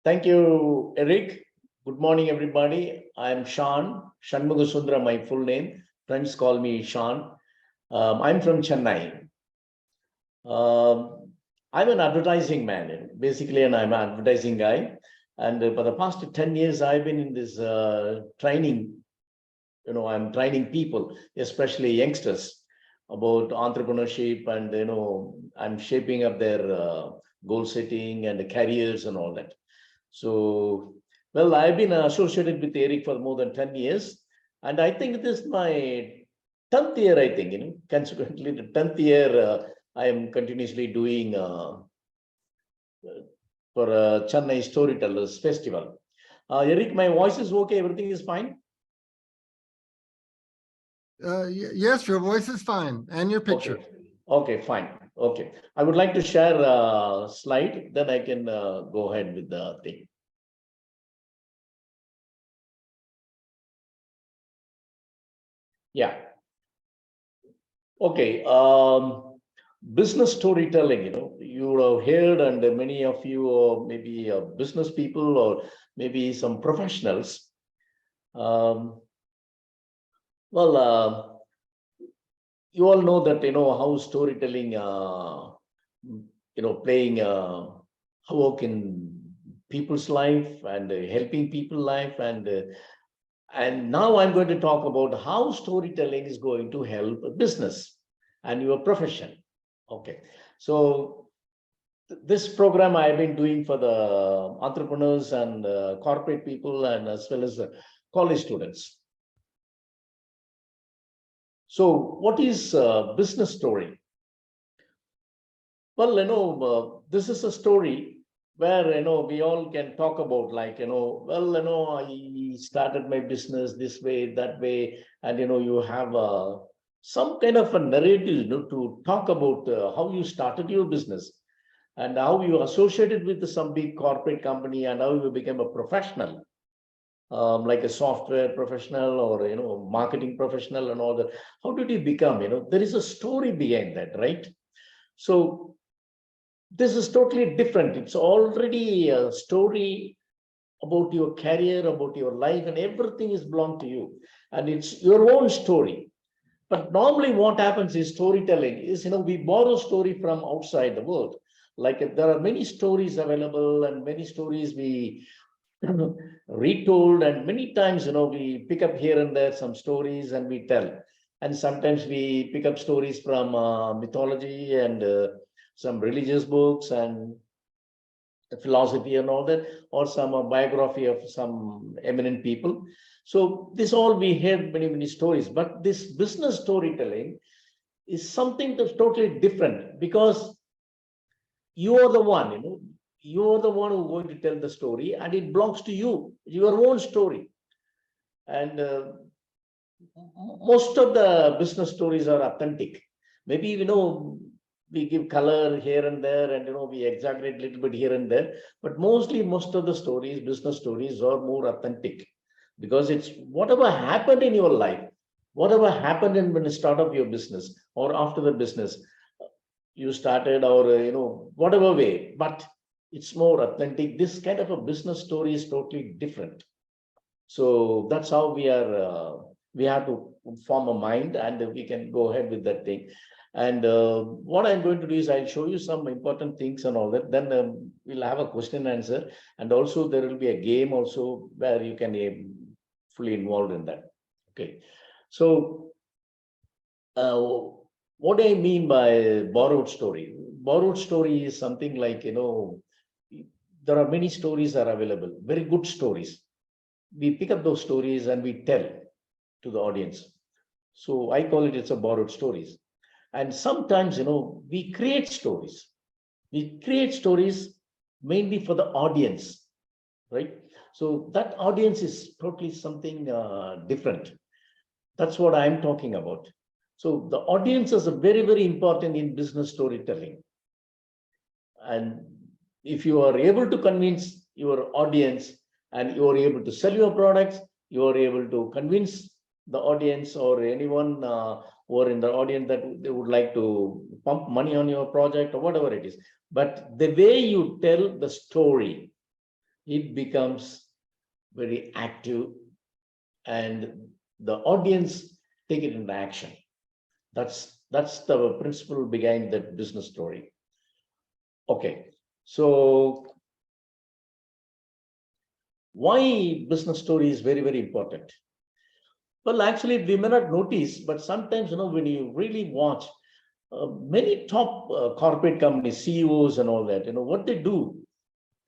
Thank you, Eric. Good morning, everybody. I'm Shan Shanmugusundra, my full name. Friends call me Shan. I'm from Chennai. I'm an advertising man, basically, and I'm an advertising guy. And for the past 10 years, I've been in this training. I'm training people, especially youngsters, about entrepreneurship, and I'm shaping up their goal setting and careers and all that. So, well, I've been associated with Eric for more than 10 years. And I think this is my 10th year, I think, consequently, the 10th year, I am continuously doing for Chennai Storytellers Festival. Eric, my voice is okay, everything is fine? Yes, your voice is fine, and your picture. Okay, fine. Okay. I would like to share a slide, then I can go ahead with the thing. Yeah. Okay. Business storytelling, you would have heard, and many of you are maybe business people or maybe some professionals. You all know that, how storytelling, playing work in people's life and helping people life. And now I'm going to talk about how storytelling is going to help a business and your profession. Okay. So this program I've been doing for the entrepreneurs and corporate people, and as well as college students. So what is a business story? Well, this is a story where, we all can talk about, like, I started my business this way, that way, and, you have some kind of a narrative, to talk about how you started your business and how you associated with some big corporate company and how you became a professional. Like a software professional or marketing professional and all that. How did you become? There is a story behind that, right? So this is totally different. It's already a story about your career, about your life, and everything is belong to you, and it's your own story. But normally what happens is storytelling is, we borrow story from outside the world. Like there are many stories available and many stories we retold, and many times we pick up here and there some stories and we tell, and sometimes we pick up stories from mythology and some religious books and philosophy and all that, or some biography of some eminent people. So this all we heard many stories, but this business storytelling is something that's totally different, because you are the one, you're the one who's going to tell the story, and it belongs to you, your own story. And most of the business stories are authentic. Maybe, we give color here and there, and, we exaggerate a little bit here and there. But mostly, most of the stories, business stories, are more authentic, because it's whatever happened in your life, whatever happened when you start up your business or after the business you started, or, whatever way, but it's more authentic. This kind of a business story is totally different. So that's how we have to form a mind, and we can go ahead with that thing. And what I'm going to do is I'll show you some important things and all that. Then we'll have a question and answer, and also there will be a game also where you can fully involved in that. Okay. So what do I mean by borrowed story? Borrowed story is something like, there are many stories are available, very good stories. We pick up those stories and we tell to the audience. So I call it's a borrowed stories. And sometimes, we create stories. We create stories mainly for the audience, right? So that audience is totally something different. That's what I'm talking about. So the audience is very important in business storytelling. And if you are able to convince your audience and you are able to sell your products, you are able to convince the audience or anyone who are in the audience that they would like to pump money on your project or whatever it is. But the way you tell the story, it becomes very active, and the audience take it into action. That's the principle behind that business story. Okay, so why business story is very, very important? Well, actually, we may not notice, but sometimes, when you really watch many top corporate companies, CEOs and all that, what they do,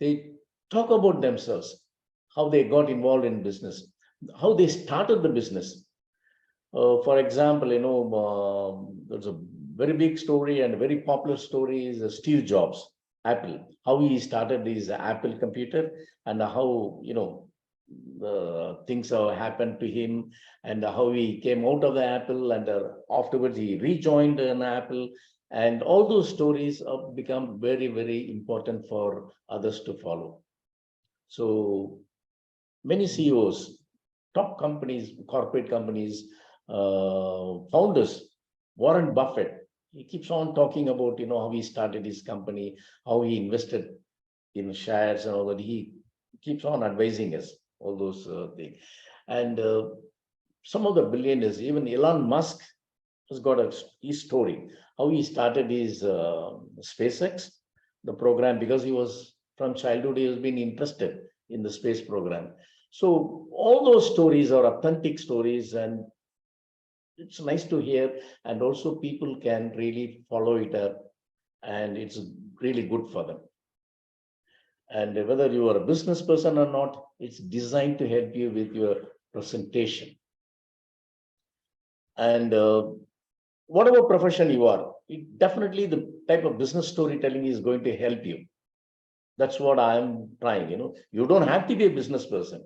they talk about themselves, how they got involved in business, how they started the business. For example, there's a very big story and a very popular story is Steve Jobs, Apple, how he started his Apple computer and how, the things have happened to him and how he came out of the Apple and afterwards he rejoined an Apple. And all those stories have become very, very important for others to follow. So many CEOs, top companies, corporate companies, founders, Warren Buffett, he keeps on talking about, how he started his company, how he invested in shares and all that. He keeps on advising us, all those things. And some of the billionaires, even Elon Musk has got his story, how he started his SpaceX, the program, because he was from childhood, he has been interested in the space program. So all those stories are authentic stories, and it's nice to hear, and also people can really follow it up, and it's really good for them. And whether you are a business person or not, it's designed to help you with your presentation. And whatever profession you are, definitely the type of business storytelling is going to help you. That's what I'm trying, you don't have to be a business person.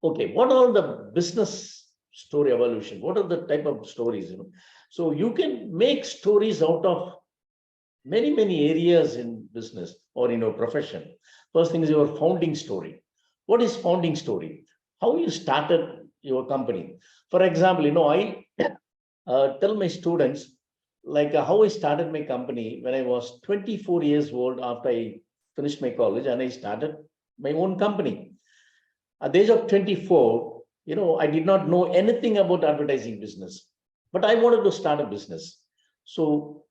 Okay, what are the business story evolution? What are the type of stories, So you can make stories out of many, many areas in business or in your profession. First thing is your founding story. What is founding story? How you started your company. For example, I tell my students like how I started my company when I was 24 years old after I finished my college, and I started my own company. At the age of 24, I did not know anything about advertising business, but I wanted to start a business. So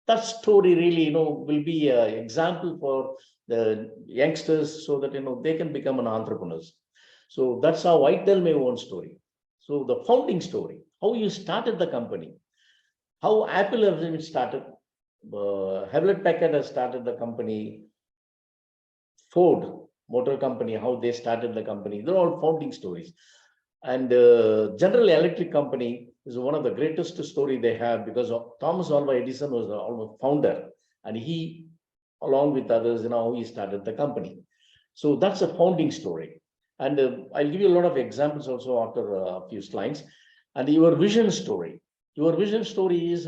that story really, will be an example for the youngsters so that, they can become an entrepreneurs. So that's how I tell my own story. So the founding story, how you started the company, how Apple has been started, Hewlett Packard has started the company, Ford Motor Company, how they started the company. They're all founding stories. And General Electric Company is one of the greatest story they have, because Thomas Alva Edison was the founder, and he, along with others, how he started the company. So that's a founding story. And I'll give you a lot of examples also after a few slides. And your vision story. Your vision story is,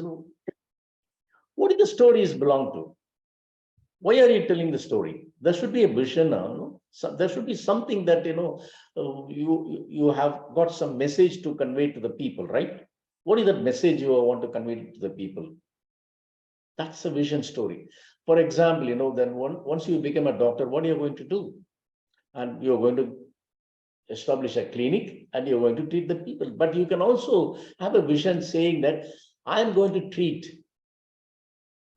what do the stories belong to? Why are you telling the story? There should be a vision. So there should be something that you have got some message to convey to the people, right? What is that message you want to convey to the people? That's a vision story. For example, then once you become a doctor, what are you going to do? And you're going to establish a clinic and you're going to treat the people. But you can also have a vision saying that I'm going to treat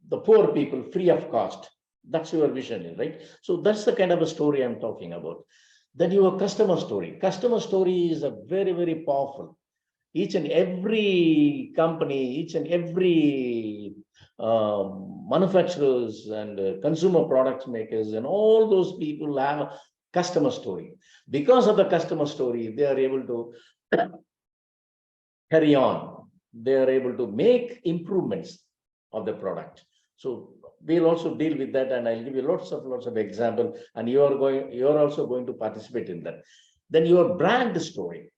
the poor people free of cost. That's your vision, right? So that's the kind of a story I'm talking about. Then your customer story. Customer story is a very, very powerful. Each and every company, each and every manufacturers and consumer products makers and all those people have a customer story. Because of the customer story, they are able to carry on. They are able to make improvements of the product. So we'll also deal with that, and I'll give you lots of examples, and you're also going to participate in that. Then your brand story.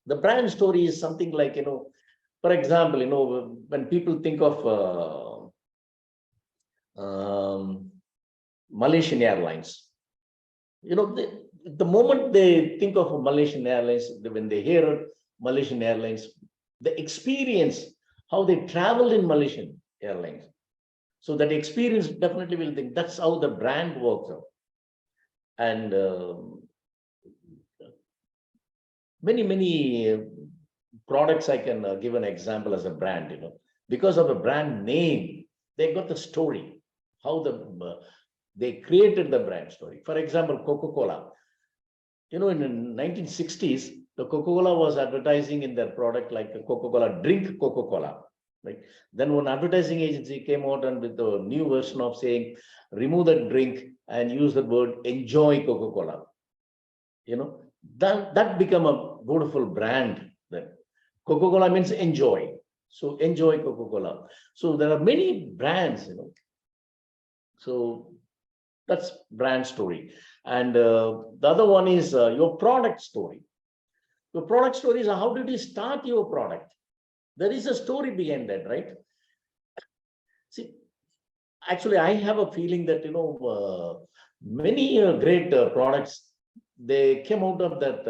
The brand story is something like, for example, when people think of Malaysian Airlines, the moment they think of Malaysian Airlines, when they hear Malaysian Airlines, the experience, how they traveled in Malaysian Airlines. So that experience definitely will think that's how the brand works out. And many products I can give an example as a brand, because of a brand name, they got the story, how they created the brand story. For example, Coca-Cola. In the 1960s, the Coca-Cola was advertising in their product like a Coca-Cola, drink Coca-Cola. Right? Then one advertising agency came out and with the new version of saying, remove the drink and use the word enjoy Coca-Cola. That become a beautiful brand. Then Coca-Cola means enjoy. So enjoy Coca-Cola. So there are many brands, So that's brand story. And the other one is your product story. Your product story is how did you start your product? There is a story behind that, right? See, actually, I have a feeling that, many great products, they came out of that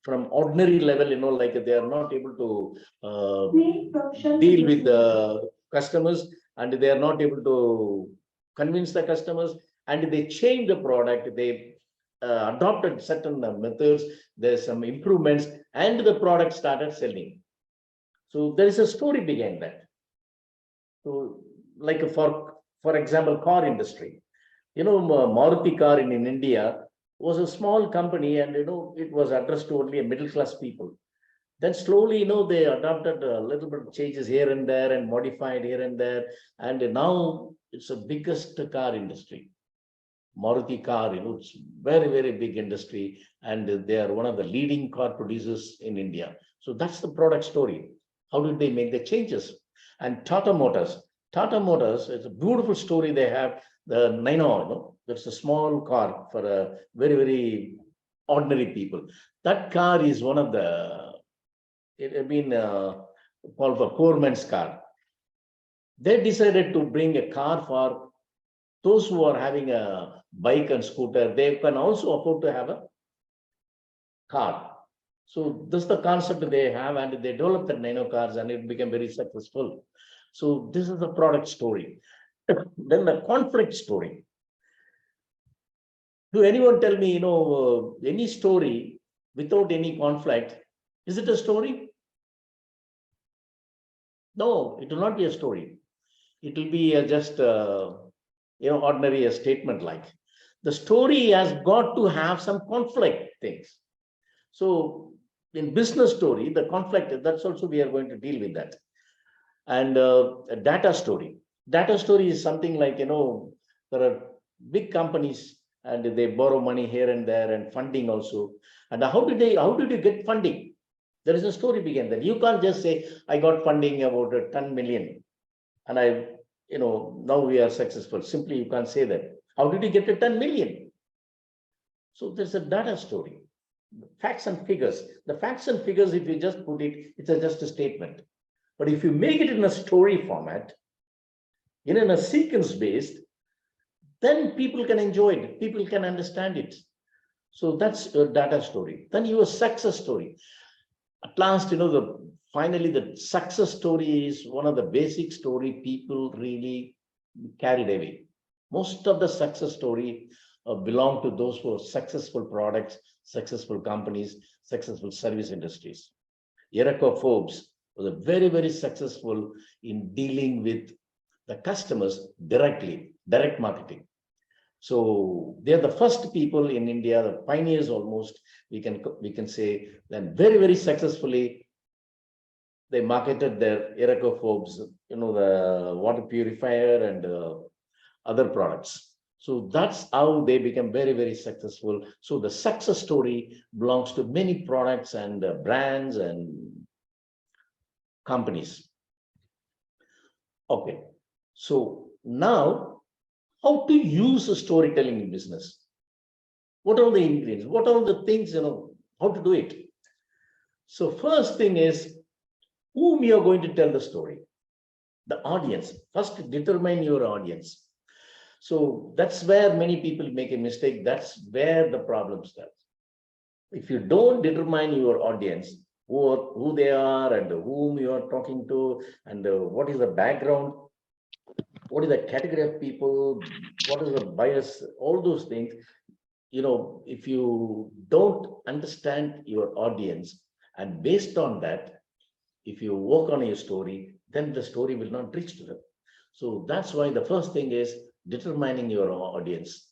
from ordinary level, like they are not able to deal with the customers and they are not able to convince the customers and they change the product. They adopted certain methods, there's some improvements and the product started selling. So there is a story behind that. So like for example, car industry, Maruti car in India was a small company and, it was addressed to only a middle class people. Then slowly, they adopted a little bit of changes here and there and modified here and there. And now it's the biggest car industry. Maruti car, it's very, very big industry. And they are one of the leading car producers in India. So that's the product story. How did they make the changes? And Tata Motors, it's a beautiful story. They have the Nino, that's a small car for a very, very ordinary people. That car is one of the, it has been called the poor man's car. They decided to bring a car for those who are having a bike and scooter. They can also afford to have a car. So this is the concept they have, and they developed the Nano cars, and it became very successful. So this is the product story. Then the conflict story. Do anyone tell me, any story without any conflict? Is it a story? No, it will not be a story. It will be just, ordinary a statement like. The story has got to have some conflict things. So in business story, the conflict, that's also we are going to deal with that. And a data story. Data story is something like, there are big companies and they borrow money here and there and funding also. And how did you get funding? There is a story behind that. You can't just say, I got funding about 10 million and now we are successful. Simply, you can't say that. How did you get to 10 million? So there's a data story. Facts and figures. The facts and figures, if you just put it, it's just a statement. But if you make it in a story format, in a sequence based, then people can enjoy it. People can understand it. So that's your data story. Then your success story. At last, finally the success story is one of the basic story people really carried away. Most of the success story belong to those who are successful products, successful companies, successful service industries. Erica Forbes was very, very successful in dealing with the customers directly, direct marketing. So they're the first people in India, the pioneers almost, we can say, then very, very successfully, they marketed their Erica Forbes, the water purifier and other products. So that's how they become very, very successful. So the success story belongs to many products and brands and companies. Okay, so now how to use storytelling in business? What are the ingredients? What are the things, how to do it? So first thing is whom you are going to tell the story. The audience. First determine your audience. So that's where many people make a mistake. That's where the problem starts. If you don't determine your audience, who they are and whom you are talking to and what is the background, what is the category of people, what is the bias, all those things. If you don't understand your audience, and based on that, if you work on your story, then the story will not reach to them. So that's why the first thing is determining your audience.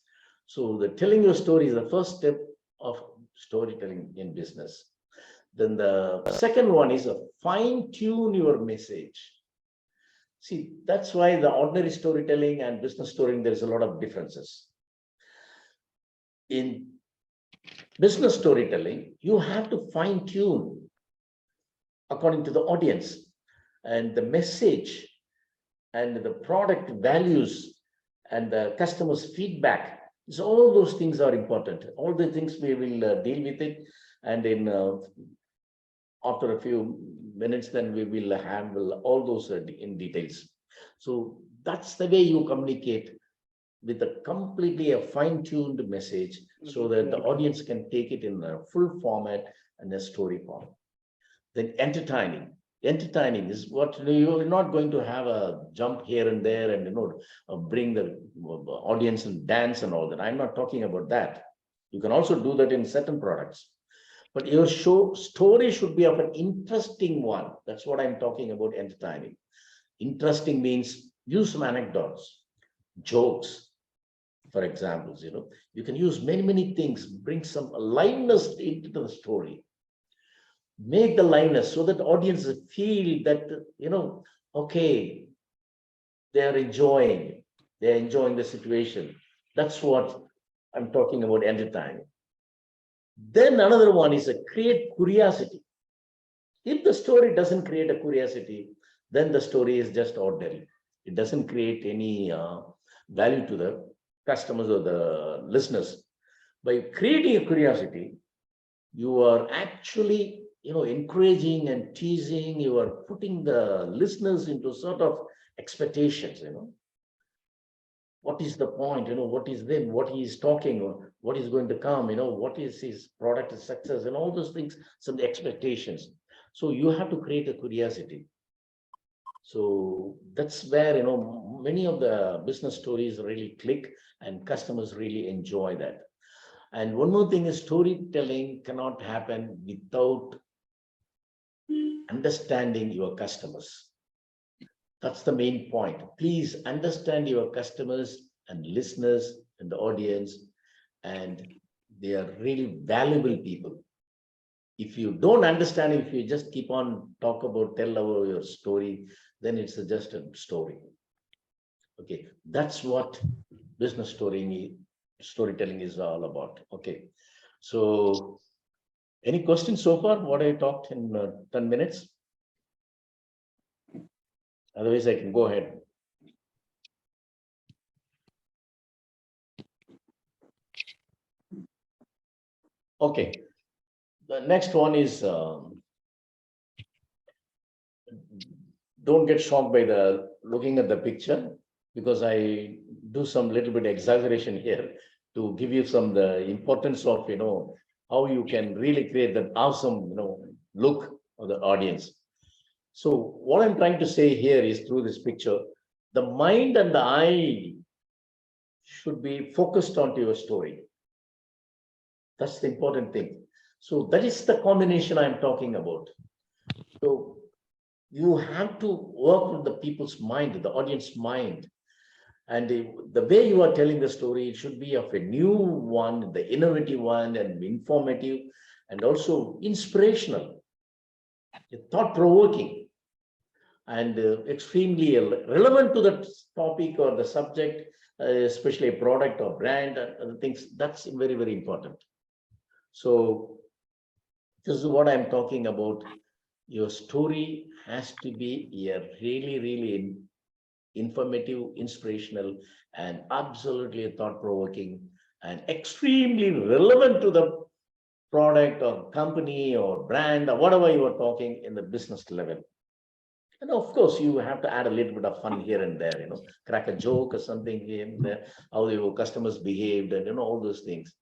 So the telling your story is the first step of storytelling in business. Then the second one is a fine tune your message. See, that's why the ordinary storytelling and business storytelling, there is a lot of differences. In business storytelling, you have to fine tune according to the audience and the message and the product values and the customer's feedback. So all those things are important. All the things we will deal with it, and in after a few minutes, then we will handle all those in details. So that's the way you communicate with a completely a fine-tuned message, so that the audience can take it in a full format and a story form. Then entertaining. Entertaining is what you're not going to have a jump here and there and bring the audience and dance and all that. I'm not talking about that. You can also do that in certain products. But your story should be of an interesting one. That's what I'm talking about, entertaining. Interesting means use some anecdotes, jokes, for examples. You can use many things, bring some aliveness into the story. Make the liveness so that audience feel that, okay, they're enjoying the situation. That's what I'm talking about, entertaining. Then another one is a create curiosity. If the story doesn't create a curiosity, then the story is just ordinary. It doesn't create any value to the customers or the listeners. By creating a curiosity, you are actually encouraging and teasing. You are putting the listeners into sort of expectations. What is the point? What is then? What he is talking? Or what is going to come? What is his product success and all those things? Some expectations. So you have to create a curiosity. So that's where many of the business stories really click, and customers really enjoy that. And one more thing is, storytelling cannot happen without understanding your customers. That's the main point. Please understand your customers and listeners and the audience, and they are really valuable people. If you don't understand, if you just keep on tell your story, then it's just a story. Okay, that's what business storytelling is all about. Okay, so any questions so far? What I talked in 10 minutes? Otherwise, I can go ahead. Okay, the next one is don't get shocked by the looking at the picture, because I do some little bit exaggeration here to give you some the importance of how you can really create that awesome look of the audience. So what I'm trying to say here is, through this picture, the mind and the eye should be focused onto your story. That's the important thing. So that is the combination I'm talking about. So you have to work with the people's mind, the audience mind. And the way you are telling the story, it should be of a new one, the innovative one, and informative, and also inspirational, thought-provoking, and extremely relevant to the topic or the subject, especially a product or brand and other things. That's very important. So this is what I'm talking about. Your story has to be a really informative, inspirational, and absolutely thought-provoking, and extremely relevant to the product or company or brand or whatever you are talking in the business level. And of course, you have to add a little bit of fun here and there, crack a joke or something here and there, how your customers behaved, and all those things.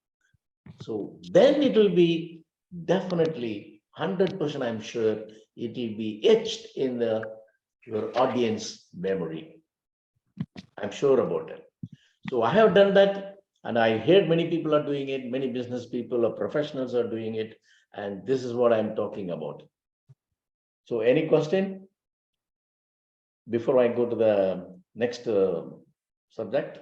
So then it will be definitely 100%, I'm sure, it will be etched in your audience memory. I'm sure about it. So I have done that, and I heard many people are doing it, many business people or professionals are doing it, and this is what I'm talking about. So any question before I go to the next subject?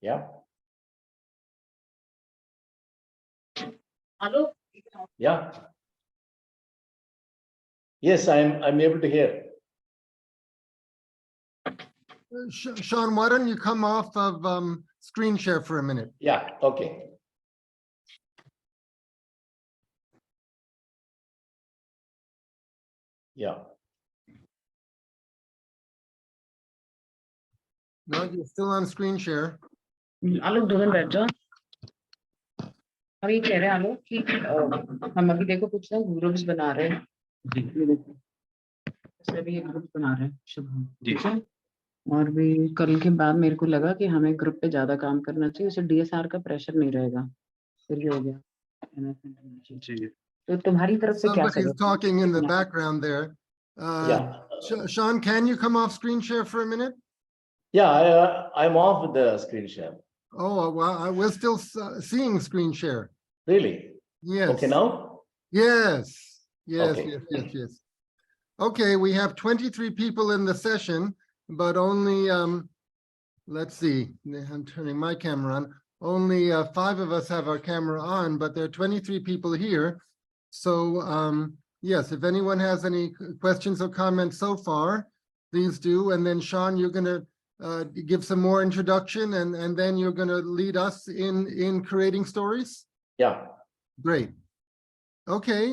Yeah. Hello? Yeah. Yes, I'm able to hear. Sean, why don't you come off of screen share for a minute? Yeah, okay. Yeah. No, you're still on screen share. आलोक दोनों बैठ जाओ हम ये कह रहे हैं आलोक कि हम अभी देखो कुछ ना ग्रुप्स बना रहे हैं ये देखो ऐसे भी एक ग्रुप बना रहे हैं शुभ ठीक है और भी कल के बाद मेरे को लगा कि हमें ग्रुप पे ज्यादा काम करना चाहिए उससे डीएसआर का प्रेशर नहीं रहेगा फिर ये हो गया तो तुम्हारी तरफ से क्या Somebody's talking in the background there. Yeah. Sean, can you come off screen share for a minute? Yeah, I'm off with the screen share. Oh, well, we're still seeing screen share. Really? Yes. Okay, now? Yes, yes, Okay. yes. Okay, we have 23 people in the session, but only, let's see, I'm turning my camera on. Only 5 of us have our camera on, but there are 23 people here. So, yes, if anyone has any questions or comments so far, please do. And then Sean, you're gonna give some more introduction and then you're gonna lead us in creating stories? Yeah. Great. Okay,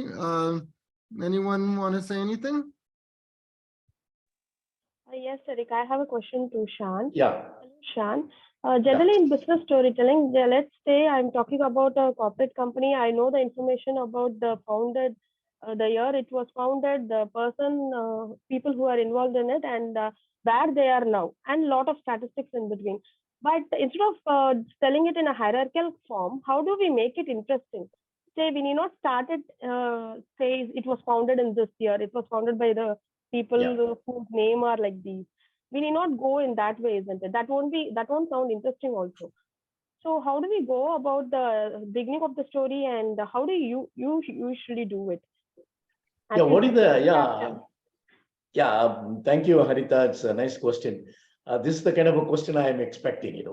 anyone want to say anything? Yes, Eric, I have a question to Shan. Yeah. Shan, generally in business storytelling, let's say I'm talking about a corporate company. I know the information about the founded, the year it was founded, the person, people who are involved in it, and where they are now, and a lot of statistics in between. But instead of telling it in a hierarchical form, how do we make it interesting? Say we need not start it, say it was founded in this year, it was founded by the people whose name are like these. We need not go in that way, isn't it? That won't sound interesting also. So how do we go about the beginning of the story and how do you usually do it? Yeah, what is the, thank you, Harita. It's a nice question. This is the kind of a question I am expecting,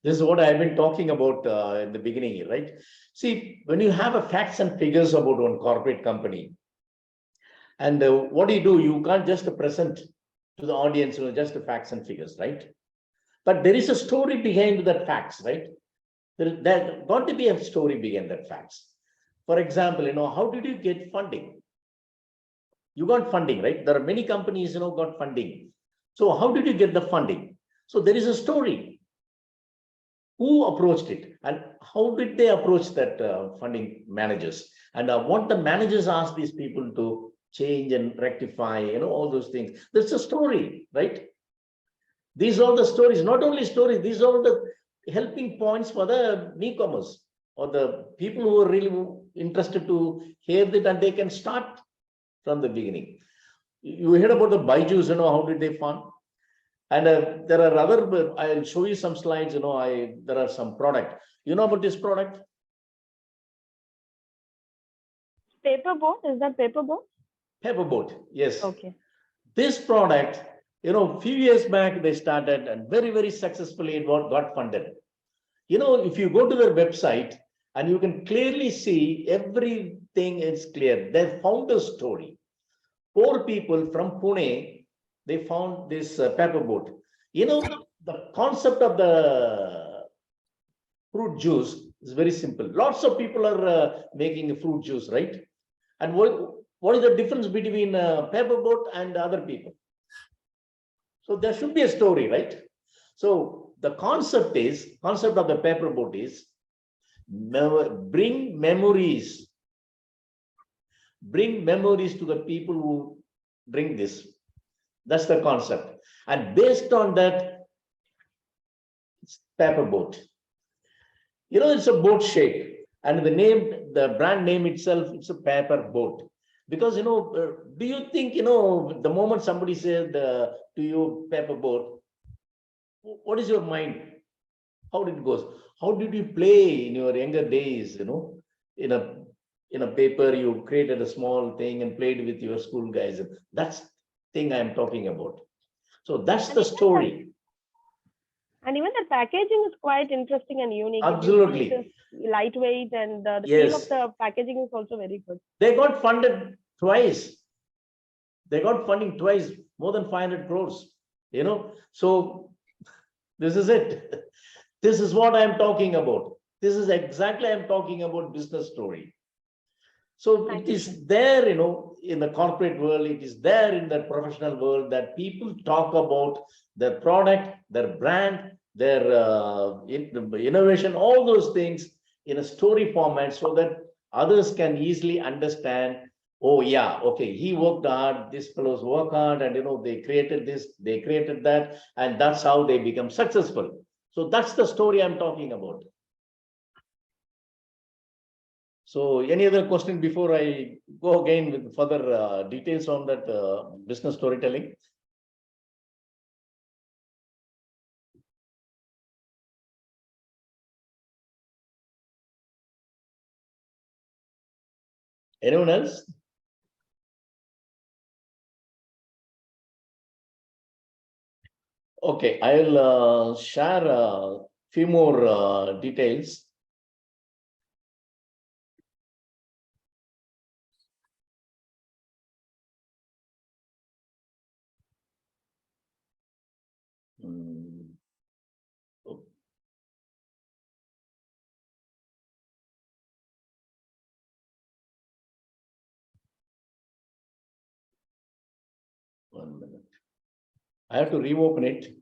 This is what I've been talking about in the beginning, right? See, when you have a facts and figures about one corporate company, and what do? You can't just present to the audience, just the facts and figures, right? But there is a story behind that facts, right? There got to be a story behind that facts. For example, how did you get funding? You got funding, right? There are many companies, got funding. So how did you get the funding? So there is a story. Who approached it and how did they approach that funding managers? And what the managers asked these people to change and rectify, all those things. There's a story, right? These are the stories, not only stories, these are the helping points for the newcomers or the people who are really interested to hear that and they can start from the beginning. You heard about the Byju's, how did they fund? And there are other, I'll show you some slides, there are some product. You know about this product? Paperboat, is that paperboat? Paperboat, yes. Okay. This product, a few years back they started and very, very successfully it got funded. If you go to their website and you can clearly see everything is clear. They found a story. 4 people from Pune, they found this paperboat. The concept of the fruit juice is very simple. Lots of people are making a fruit juice, right? And what is the difference between paperboat and other people? So there should be a story, right? So the concept of the paperboat is bring memories to the people who drink this. That's the concept. And based on that, paper boat. It's a boat shape, and the brand name itself, it's a paper boat. Because do you think the moment somebody said to you paper boat, what is your mind? How did it goes? How did you play in your younger days? In a paper, you created a small thing and played with your school guys. That's thing I'm talking about. So that's the story. And even the packaging is quite interesting and unique. Absolutely. It is lightweight, and the feel of Yes. the packaging is also very good. They got funded twice. They got funding twice, more than 500 crores. So this is it. This is what I'm talking about. This is exactly I'm talking about business story. So it is there, in the corporate world, it is there in the professional world that people talk about their product, their brand, their innovation, all those things in a story format so that others can easily understand. Oh yeah, okay, he worked hard, these fellows work hard, and they created this, they created that, and that's how they become successful. So that's the story I'm talking about. So any other question before I go again with further details on that business storytelling? Anyone else? Okay, I'll share a few more details. Oh, 1 minute. I have to reopen it.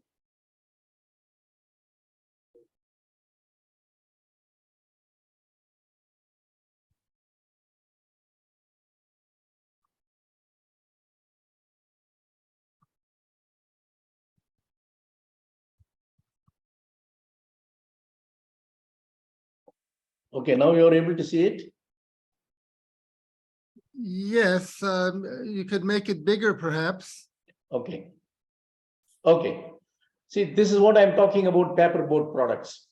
Okay, now you're able to see it. Yes, you could make it bigger, perhaps. Okay. Okay. See, this is what I'm talking about, paper boat products.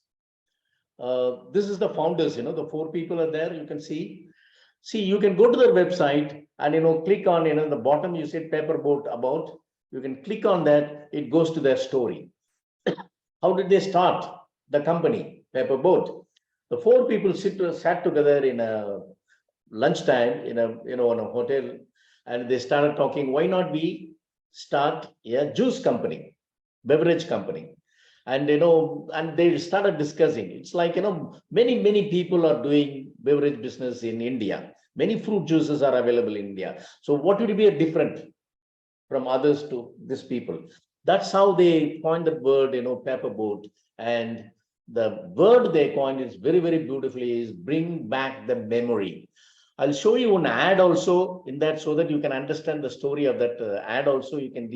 This is the founders, the 4 people are there, you can see. See, you can go to their website and, click on, the bottom, you said paper boat about, you can click on that, it goes to their story. How did they start the company, paper boat? The 4 people sat together in a lunchtime in in a hotel, and they started talking, why not we start a juice company, beverage company? And and they started discussing. It's like many people are doing beverage business in India. Many fruit juices are available in India. So what would be a different from others to these people? That's how they coined the word, paper boat. And the word they coined is very beautifully is bring back the memory. I'll show you an ad also in that so that you can understand the story of that ad also. You can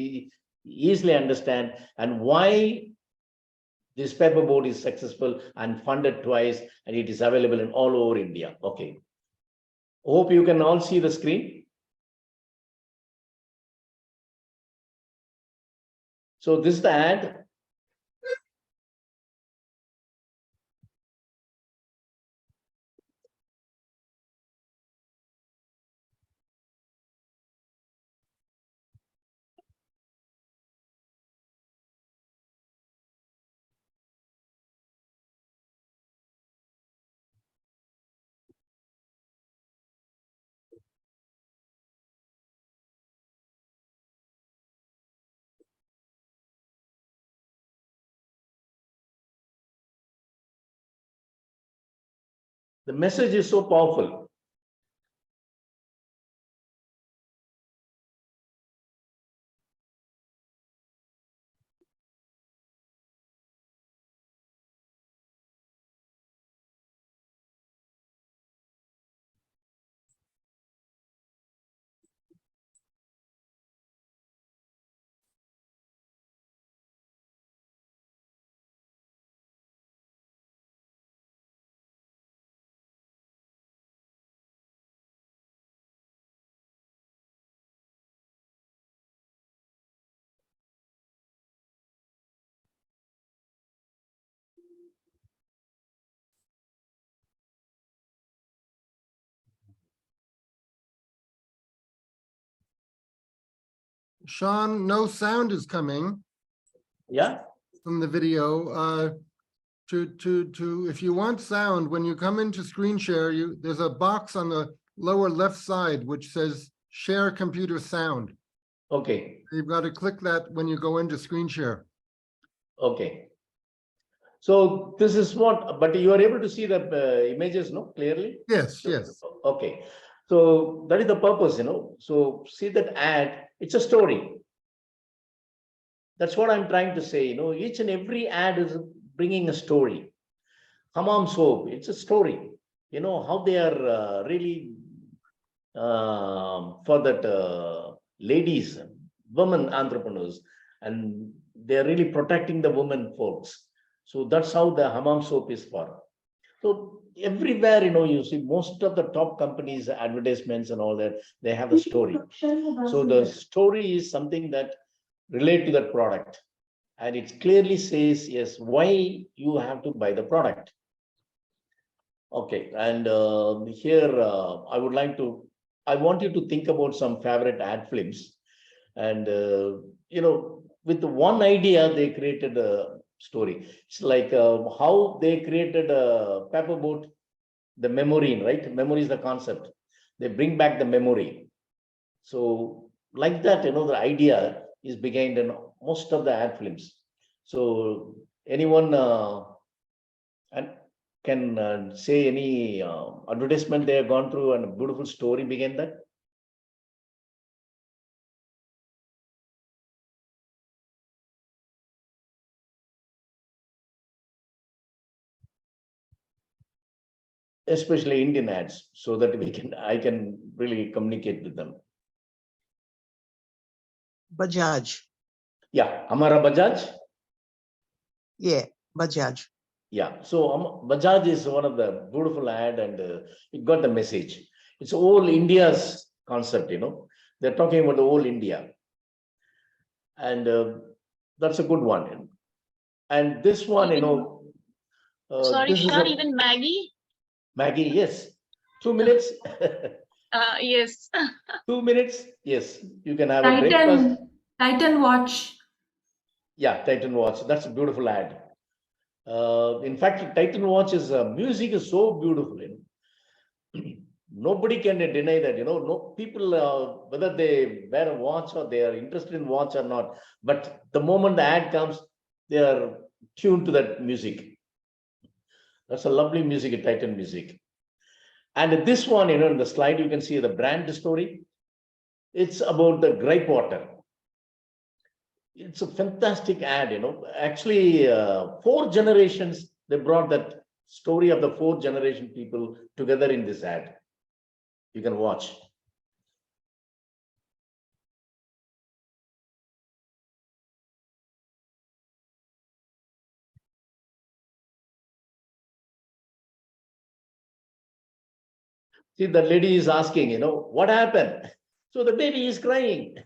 easily understand and why this paper boat is successful and funded twice, and it is available in all over India. Okay. Hope you can all see the screen. So this is the ad. The message is so powerful. Sean, no sound is coming Yeah, from the video. If you want sound, when you come into screen share, there's a box on the lower left side which says share computer sound. okay, You've got to click that when you go into screen share. okay. So this is what, but you are able to see the images, no, clearly? Yes, yes. Okay, so that is the purpose, So see that ad, it's a story. That's what I'm trying to say, each and every ad is bringing a story. Hammam soap, it's a story, how they are really for that ladies, women entrepreneurs, and they're really protecting the women folks. So that's how the hammam soap is for. So everywhere, you see most of the top companies, advertisements and all that, they have a story. So the story is something that relate to that product. And it clearly says, yes, why you have to buy the product. Okay, and here I want you to think about some favorite ad films. And, with one idea, they created a story. It's like how they created a paper boat, the memory, right? Memory is the concept. They bring back the memory. So like that, the idea is behind in most of the ad films. So anyone and can say any advertisement they have gone through and a beautiful story behind that? Especially Indian ads, so that I can really communicate with them. Bajaj. Yeah, Amara Bajaj. Yeah, Bajaj. Yeah, so Bajaj is one of the beautiful ad, and it got the message. It's all India's concept, They're talking about the whole India, and that's a good one. And this one, Sorry, this is Shan, even Maggie? Maggie. Yes, 2 minutes. Yes. 2 minutes. Yes, you can have a breakfast. Titan watch. Yeah, Titan watch. That's a beautiful ad. In fact, Titan watch's music is so beautiful. Nobody can deny that. No people, whether they wear a watch or they are interested in watch or not, but the moment the ad comes, they are tuned to that music. That's a lovely music, Titan music. And this one, in the slide, you can see the brand story. It's about the gripe water. It's a fantastic ad, Actually, 4 generations, they brought that story of the 4 generation people together in this ad. You can watch. See, the lady is asking, what happened? So the baby is crying.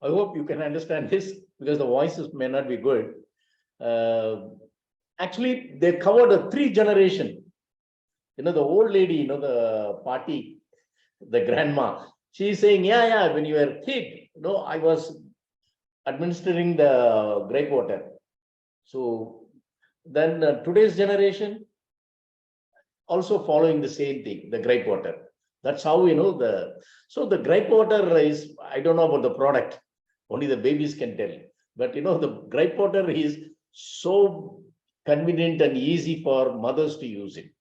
I hope you can understand this because the voices may not be good. Actually, they covered a 3 generation. The old lady, the party, the grandma, she's saying, yeah, when you were a kid, I was administering the grape water. So then today's generation also following the same thing, the grape water. That's how, so the grape water is, I don't know about the product, only the babies can tell. But, the grape water is so convenient and easy for mothers to use it.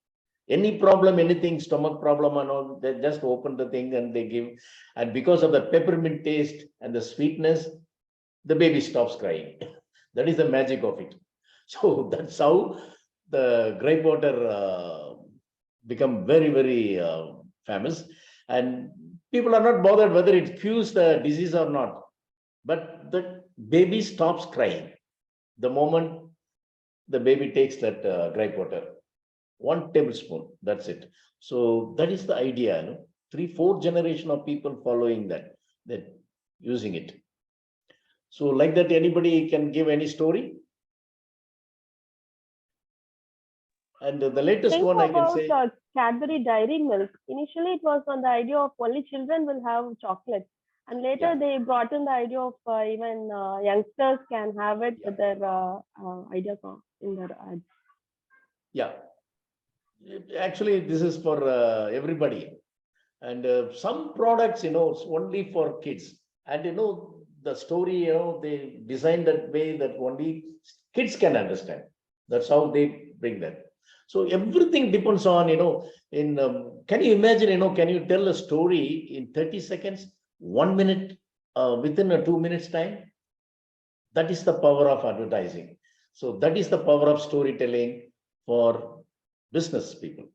Any problem, anything, stomach problem and all, they just open the thing and they give. And because of the peppermint taste and the sweetness, the baby stops crying. That is the magic of it. So that's how the grape water become very, very famous. And people are not bothered whether it cures the disease or not. But the baby stops crying the moment the baby takes that gripe water. 1 tablespoon, that's it. So that is the idea, 3-4 generation of people following that using it. So like that, anybody can give any story? And the latest Think one I can about say, Cadbury Dairy Milk. Initially, it was on the idea of only children will have chocolate, and later Yeah. they brought in the idea of even youngsters can have it Yeah. with their ideas in their ads. yeah, actually this is for everybody. And some products, it's only for kids. And the story, they design that way that only kids can understand. That's how they bring that. So everything depends on, can you imagine, can you tell a story in 30 seconds, 1 minute, within a 2 minutes time? That is the power of advertising. So that is the power of storytelling for business people.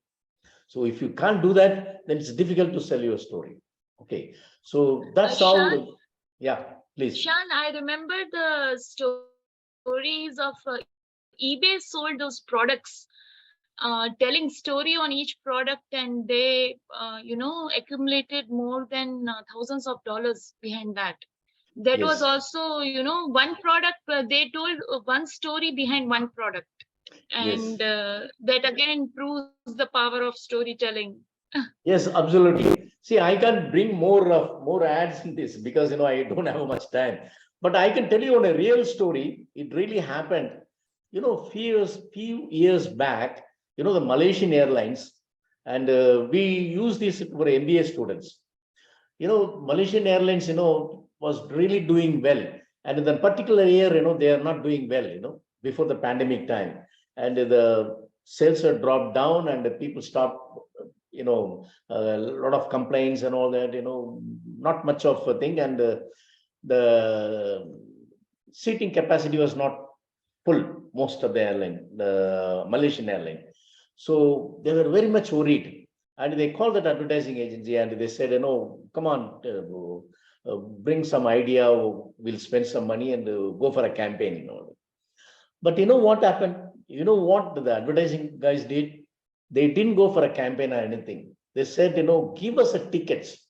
So if you can't do that, then it's difficult to sell your story. Okay. So that's Shan? how, yeah, please. Shan, I remember the stories of eBay sold those products, telling story on each product, and they, accumulated more than thousands of dollars behind that. That was Yes. also, one product, they told one story behind one product. And Yes. that again proves the power of storytelling. Yes, absolutely. See, I can bring more ads in this because I don't have much time. But I can tell you on a real story. It really happened. Few years back. The Malaysian Airlines, and we use this for MBA students. Malaysian Airlines, was really doing well, and in that particular year, they are not doing well. Before the pandemic time, and the sales are dropped down, and the people stopped. A lot of complaints and all that, not much of a thing. And the seating capacity was not full, most of the airline, the Malaysian airline. So they were very much worried. And they called that advertising agency and they said, come on, bring some idea, we'll spend some money and go for a campaign. But you know what happened? You know what the advertising guys did? They didn't go for a campaign or anything. They said, give us a tickets,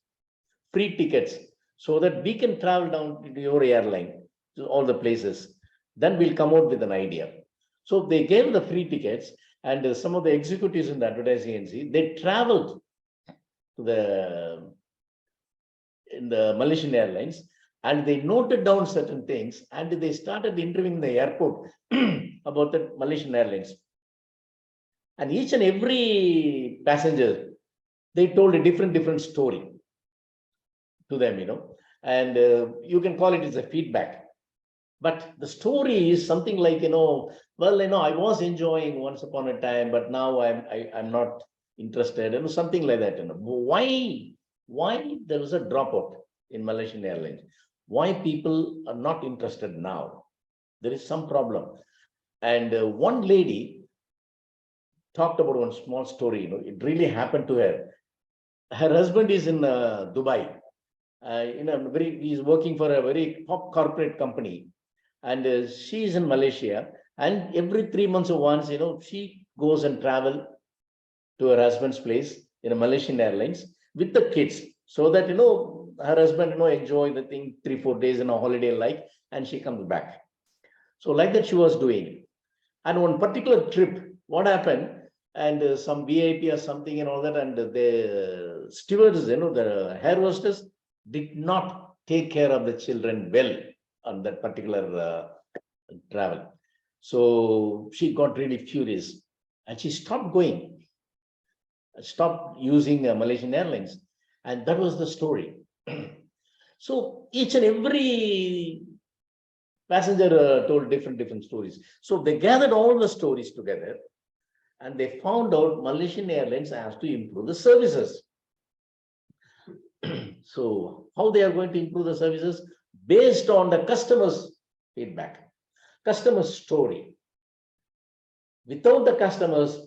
free tickets, so that we can travel down to your airline to all the places. Then we'll come out with an idea. So they gave the free tickets, and some of the executives in the advertising agency, they traveled to the Malaysian Airlines, and they noted down certain things, and they started interviewing the airport about the Malaysian Airlines. And each and every passenger, they told a different story to them, and you can call it as a feedback. But the story is something like, I was enjoying once upon a time, but now I'm not interested, something like that. Why there was a dropout in Malaysian Airlines? Why people are not interested now? There is some problem. And one lady talked about one small story. It really happened to her. Her husband is in Dubai. He's working for a very top corporate company, and she's in Malaysia. And every 3 months or once, she goes and travel to her husband's place in a Malaysian Airlines with the kids, so that her husband enjoy the thing 3-4 days in a holiday like, and she comes back. So like that she was doing. And one particular trip, what happened? And some VIP or something and all that, and the stewards, the air hostess did not take care of the children well on that particular travel. So she got really furious and she stopped using Malaysian Airlines. And that was the story. So each and every passenger told different stories. So they gathered all the stories together, and they found out Malaysian Airlines has to improve the services. So how they are going to improve the services? Based on the customer's feedback, customer's story. Without the customers,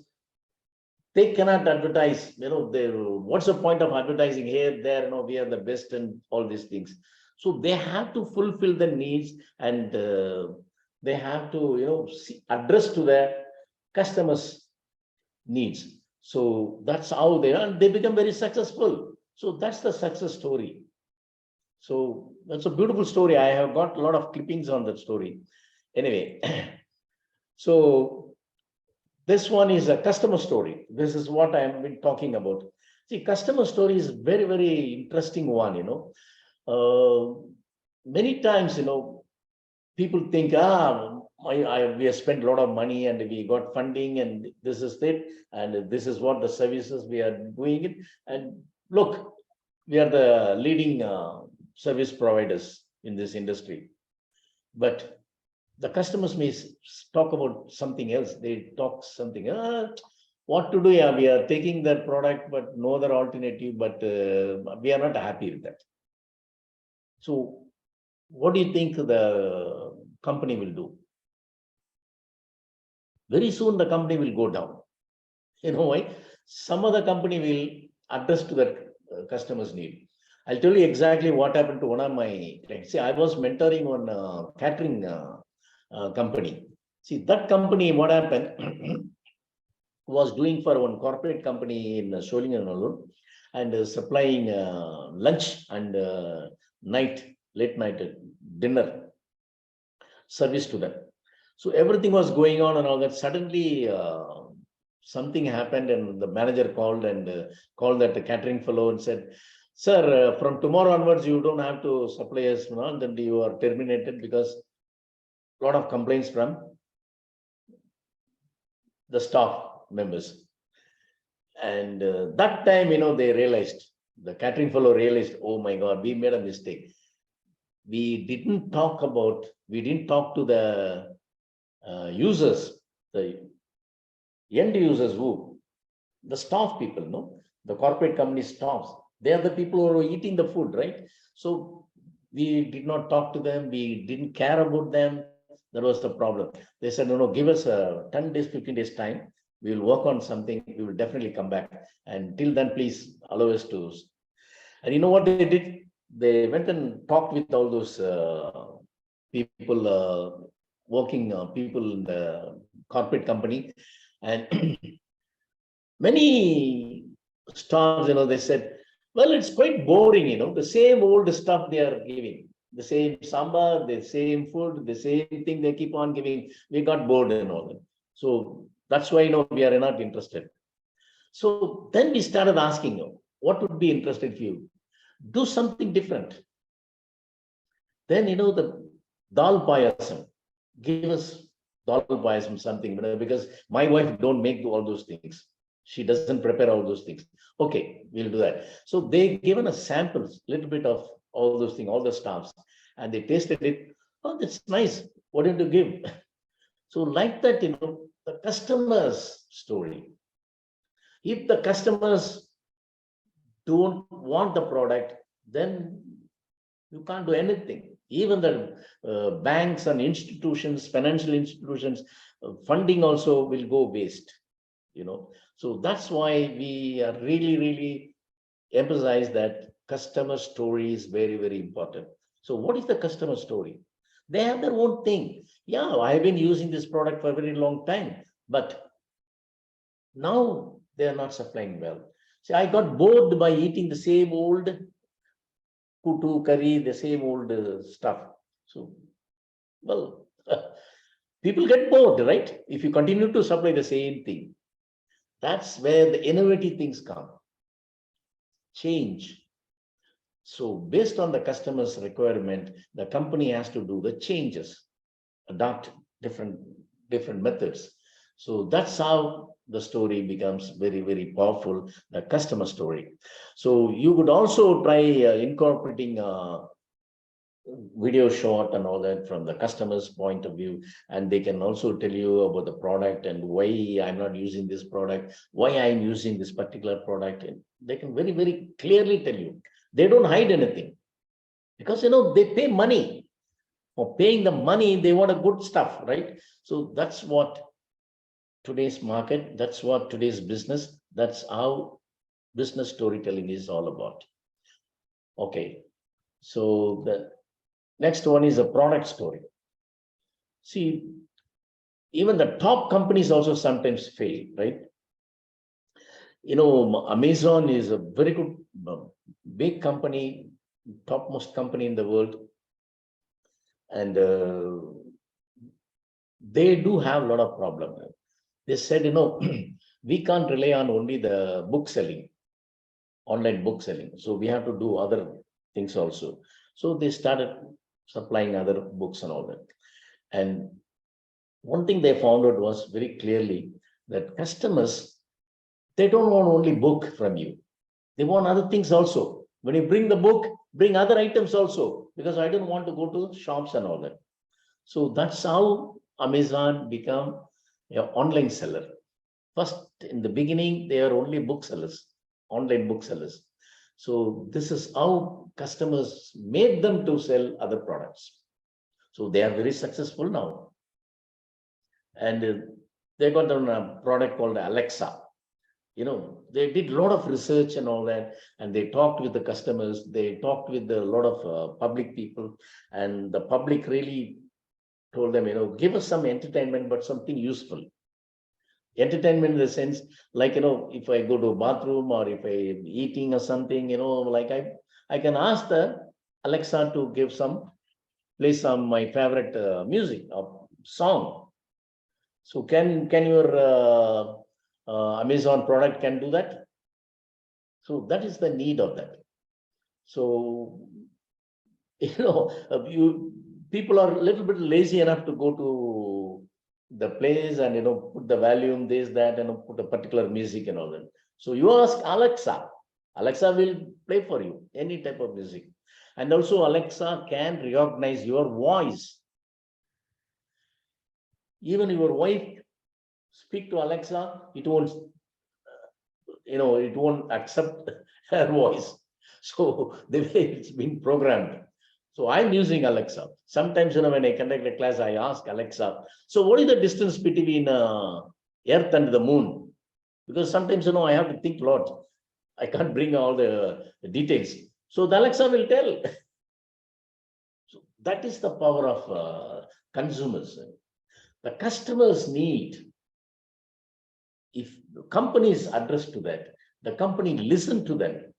they cannot advertise. What's the point of advertising here, there, we are the best and all these things. So they have to fulfill the needs, and the they have to, address to their customers' needs. So that's how they are, and they become very successful. So that's the success story. So that's a beautiful story. I have got a lot of clippings on that story. Anyway, so this one is a customer story. This is what I have been talking about. See, customer story is very, very interesting one. Many times, people think, we have spent a lot of money and we got funding and this is it, and this is what the services we are doing it. And look, we are the leading service providers in this industry. But the customers may talk about something else. They talk something, what to do? Yeah, we are taking that product, but no other alternative, but we are not happy with that. So what do you think the company will do? Very soon the company will go down. You know why? Some other company will address to that customer's need. I'll tell you exactly what happened to one of my clients. See, I was mentoring on a catering company. See, that company, what happened, was doing for one corporate company in Solingen and supplying lunch and late night dinner service to them. So everything was going on and all that. Suddenly, something happened, and the manager called called that catering fellow and said, "Sir, from tomorrow onwards, you don't have to supply us, and then you are terminated because a lot of complaints from the staff members." And that time, they realized, the catering fellow realized, oh my God, we made a mistake. We didn't talk to the users, the end users, the staff people, the corporate company staffs. They are the people who are eating the food, right? So we did not talk to them. We didn't care about them. That was the problem. They said, no, give us 10 days, 15 days time. We will work on something. We will definitely come back. And till then, please allow us to. And you know what they did? They went and talked with all those people, working people in the corporate company. And many stars, they said, well, it's quite boring, the same old stuff they are giving. The same sambar, the same food, the same thing they keep on giving. We got bored and all that. So that's why, we are not interested. So then we started asking, what would be interested for you? Do something different. Then, the dal payasam, give us dal payasam something, because my wife don't make all those things. She doesn't prepare all those things. Okay, we'll do that. So they given us samples, little bit of all those things, all the stuffs, and they tasted it. Oh, that's nice. What did you give? So like that, the customer's story. If the customers don't want the product, then you can't do anything. Even the banks and institutions, financial institutions, funding also will go waste. So that's why we are really, really emphasize that customer story is very, very important. So what is the customer story? They have their own thing. Yeah, I've been using this product for a very long time, but now they are not supplying well. See, I got bored by eating the same old kutu curry, the same old stuff. So, well, people get bored, right? If you continue to supply the same thing. That's where the innovative things come. Change. So based on the customer's requirement, the company has to do the changes, adopt different methods. So that's how the story becomes very, very powerful, the customer story. So you could also try incorporating video shot and all that from the customer's point of view, and they can also tell you about the product and why I'm not using this product, why I'm using this particular product, and they can very, very clearly tell you. They don't hide anything, because they pay money. For paying the money, they want a good stuff, right? So that's what today's market, that's what today's business, that's how business storytelling is all about. Okay, so the next one is a product story. See, even the top companies also sometimes fail, right? Amazon is a very good, big company, topmost company in the world. And they do have a lot of problem. They said, we can't rely on only the book selling, online book selling. So we have to do other things also. So they started supplying other books and all that. And one thing they found out was very clearly that customers, they don't want only book from you. They want other things also. When you bring the book, bring other items also, because I don't want to go to shops and all that. So that's how Amazon become an online seller. First, in the beginning, they are only booksellers, online booksellers. So this is how customers made them to sell other products. So they are very successful now. And they got a product called Alexa. They did a lot of research and all that, and they talked with the customers, they talked with a lot of public people, and the public really told them, give us some entertainment, but something useful. Entertainment in the sense, like, if I go to a bathroom or if I'm eating or something, like I can ask the Alexa to play some my favorite music or song. So can your Amazon product can do that? So that is the need of that. So, people are a little bit lazy enough to go to the place and, put the volume, this, that, and put a particular music and all that. So you ask Alexa, Alexa will play for you any type of music. And also Alexa can recognize your voice. Even your wife speak to Alexa, it won't accept her voice. So the way it's been programmed. So I'm using Alexa. Sometimes, when I conduct a class, I ask Alexa, so what is the distance between Earth and the moon? Because sometimes, I have to think a lot. I can't bring all the details. So the Alexa will tell. So that is the power of consumers. The customers need. If the company is addressed to that, the company listen to them,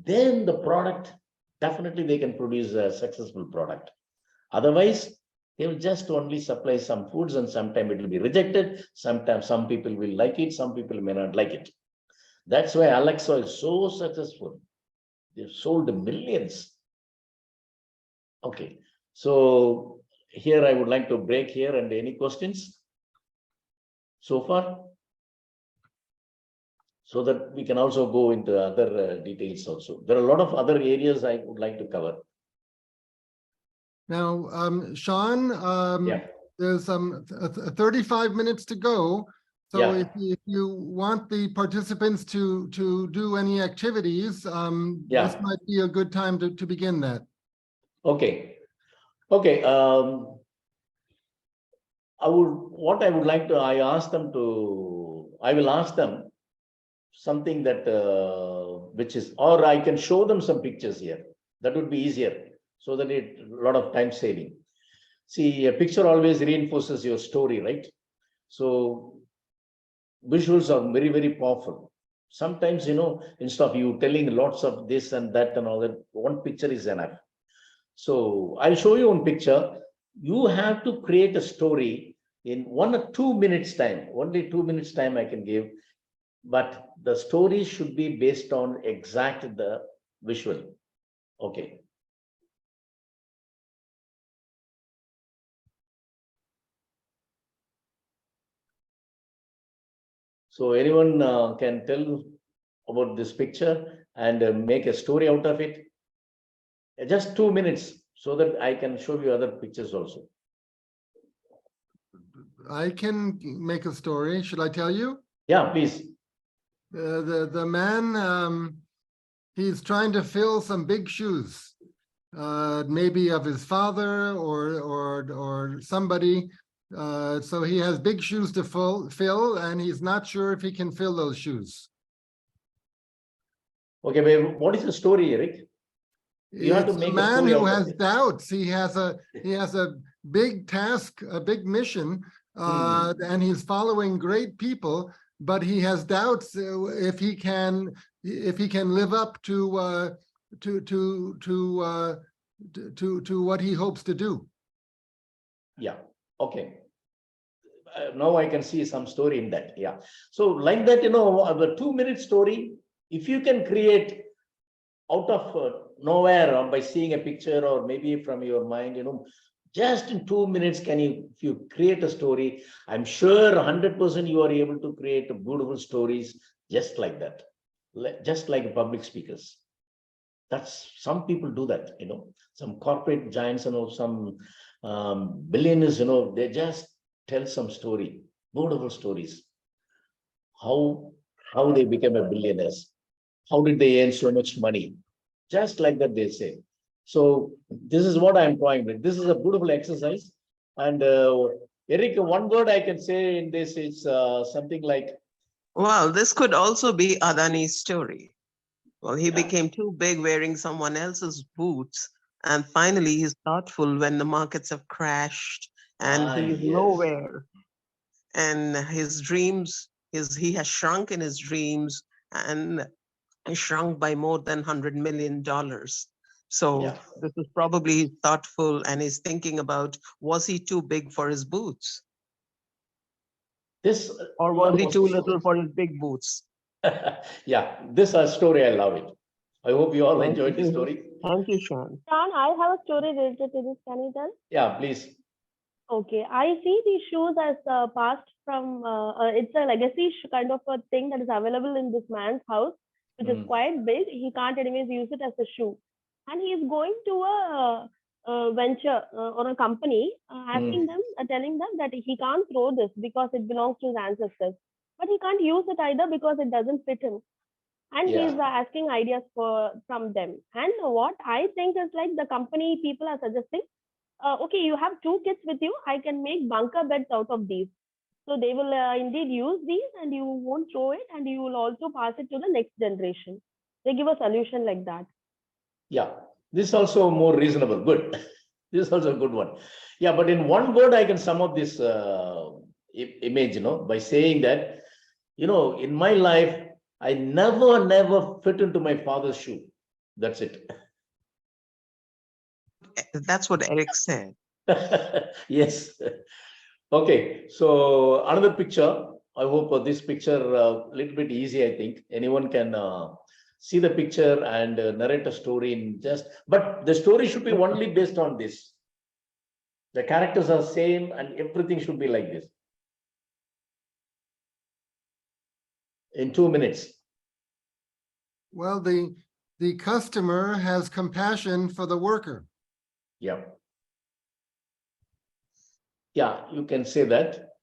then the product, definitely they can produce a successful product. Otherwise, they will just only supply some foods and sometimes it will be rejected. Sometimes some people will like it, some people may not like it. That's why Alexa is so successful. They've sold millions. Okay, so here I would like to break here, and any questions so far? So that we can also go into other details also. There are a lot of other areas I would like to cover. Now, Sean, Yeah. there's 35 minutes to go. So Yeah. if you want the participants to do any activities, Yeah. this might be a good time to begin that. Okay. Okay. I will ask them something that which is, or I can show them some pictures here. That would be easier, so that a lot of time saving. See, a picture always reinforces your story, right? So visuals are very, very powerful. Sometimes, instead of you telling lots of this and that and all that, one picture is enough. So I'll show you one picture. You have to create a story in 1 or 2 minutes time. Only 2 minutes time I can give. But the story should be based on exact the visual. Okay. So anyone can tell about this picture and make a story out of it. Just 2 minutes, so that I can show you other pictures also. I can make a story. Should I tell you? Yeah, please. The man, he's trying to fill some big shoes, maybe of his father or somebody. So he has big shoes to fill, and he's not sure if he can fill those shoes. Okay, but what is the story, Eric? You have to It's make a a man story who out of has it. doubts. He has a big task, a big mission, and he's following great people, but he has doubts if he can live up to what he hopes to do. Yeah. Okay. Now I can see some story in that. Yeah. So like that, you know, the 2-minute story, if you can create out of nowhere, or by seeing a picture or maybe from your mind, you know, just in 2 minutes, if you create a story, I'm sure 100% you are able to create beautiful stories just like that, just like public speakers. That's, some people do that, you know, some corporate giants, you know, some billionaires, you know, they just tell some story, beautiful stories. How they became a billionaires? How did they earn so much money? Just like that, they say. So this is what I'm trying with. This is a beautiful exercise. And Eric, one word I can say in this is something like. Well, this could also be Adani's story. Well, he became too big wearing someone else's boots. And finally, he's thoughtful when the markets have crashed and he's Yes. nowhere. And his dreams, he has shrunk in his dreams and shrunk by more than $100 million. So Yeah. this is probably thoughtful, and he's thinking about, was he too big for his boots? This Or was he too little for his big boots? yeah, this story, I love it. I hope you all enjoyed the story. Thank you, Shan. Shan, I have a story related to this. Can you tell? Yeah, please. Okay, I see these shoes as passed from, it's a legacy kind of a thing that is available in this man's house, which is quite big. He can't anyways use it as a shoe. And he is going to a venture or a company, asking them, telling them that he can't throw this because it belongs to his ancestors. But he can't use it either because it doesn't fit him. And he's asking ideas from them. And what I think is like the company people are suggesting, okay, you have 2 kids with you. I can make bunker beds out of these. So they will indeed use these and you won't throw it and you will also pass it to the next generation. They give a solution like that. Yeah, this is also more reasonable. Good. This is also a good one. Yeah, but in one word, I can sum up this image, you know, by saying that, you know, in my life, I never fit into my father's shoe. That's it. That's what Eric said. Yes. Okay, so another picture. I hope this picture a little bit easy. I think anyone can see the picture and narrate a story in just. But the story should be only based on this. The characters are same, and everything should be like this. In 2 minutes. Well, the customer has compassion for the worker. Yeah. Yeah, you can say that.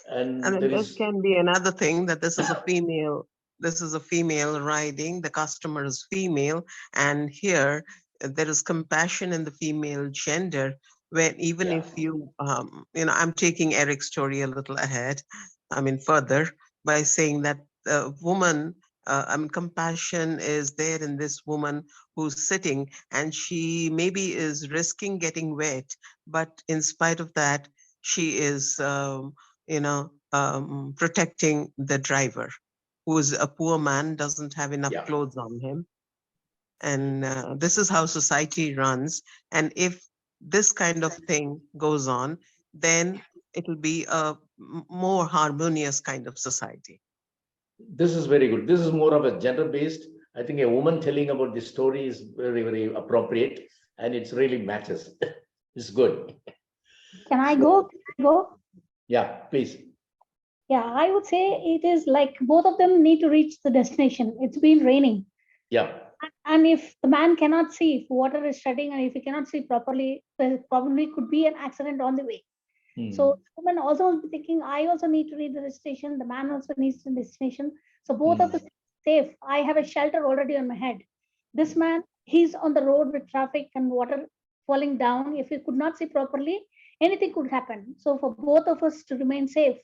And there this is. can be another thing, that this is a female. This is a female riding. The customer is female, and here there is compassion in the female gender. When even if you, I'm taking Eric's story a little ahead. I mean, further by saying that the woman. Compassion is there in this woman who's sitting, and she maybe is risking getting wet, but in spite of that, she is, protecting the driver, who is a poor man, doesn't have enough clothes on him. And this is how society runs. And if this kind of thing goes on, then it will be a more harmonious kind of society. This is very good. This is more of a gender-based. I think a woman telling about this story is very appropriate, and it's really matches. It's good. Can I go? Yeah, please. Yeah, I would say it is like both of them need to reach the destination. It's been raining. Yeah. And if the man cannot see, if water is shedding, and if he cannot see properly, there probably could be an accident on the way. So the woman also will be thinking, I also need to reach the destination. The man also needs the destination. So both of us safe. I have a shelter already on my head. This man, he's on the road with traffic and water falling down. If he could not see properly, anything could happen. So for both of us to remain safe,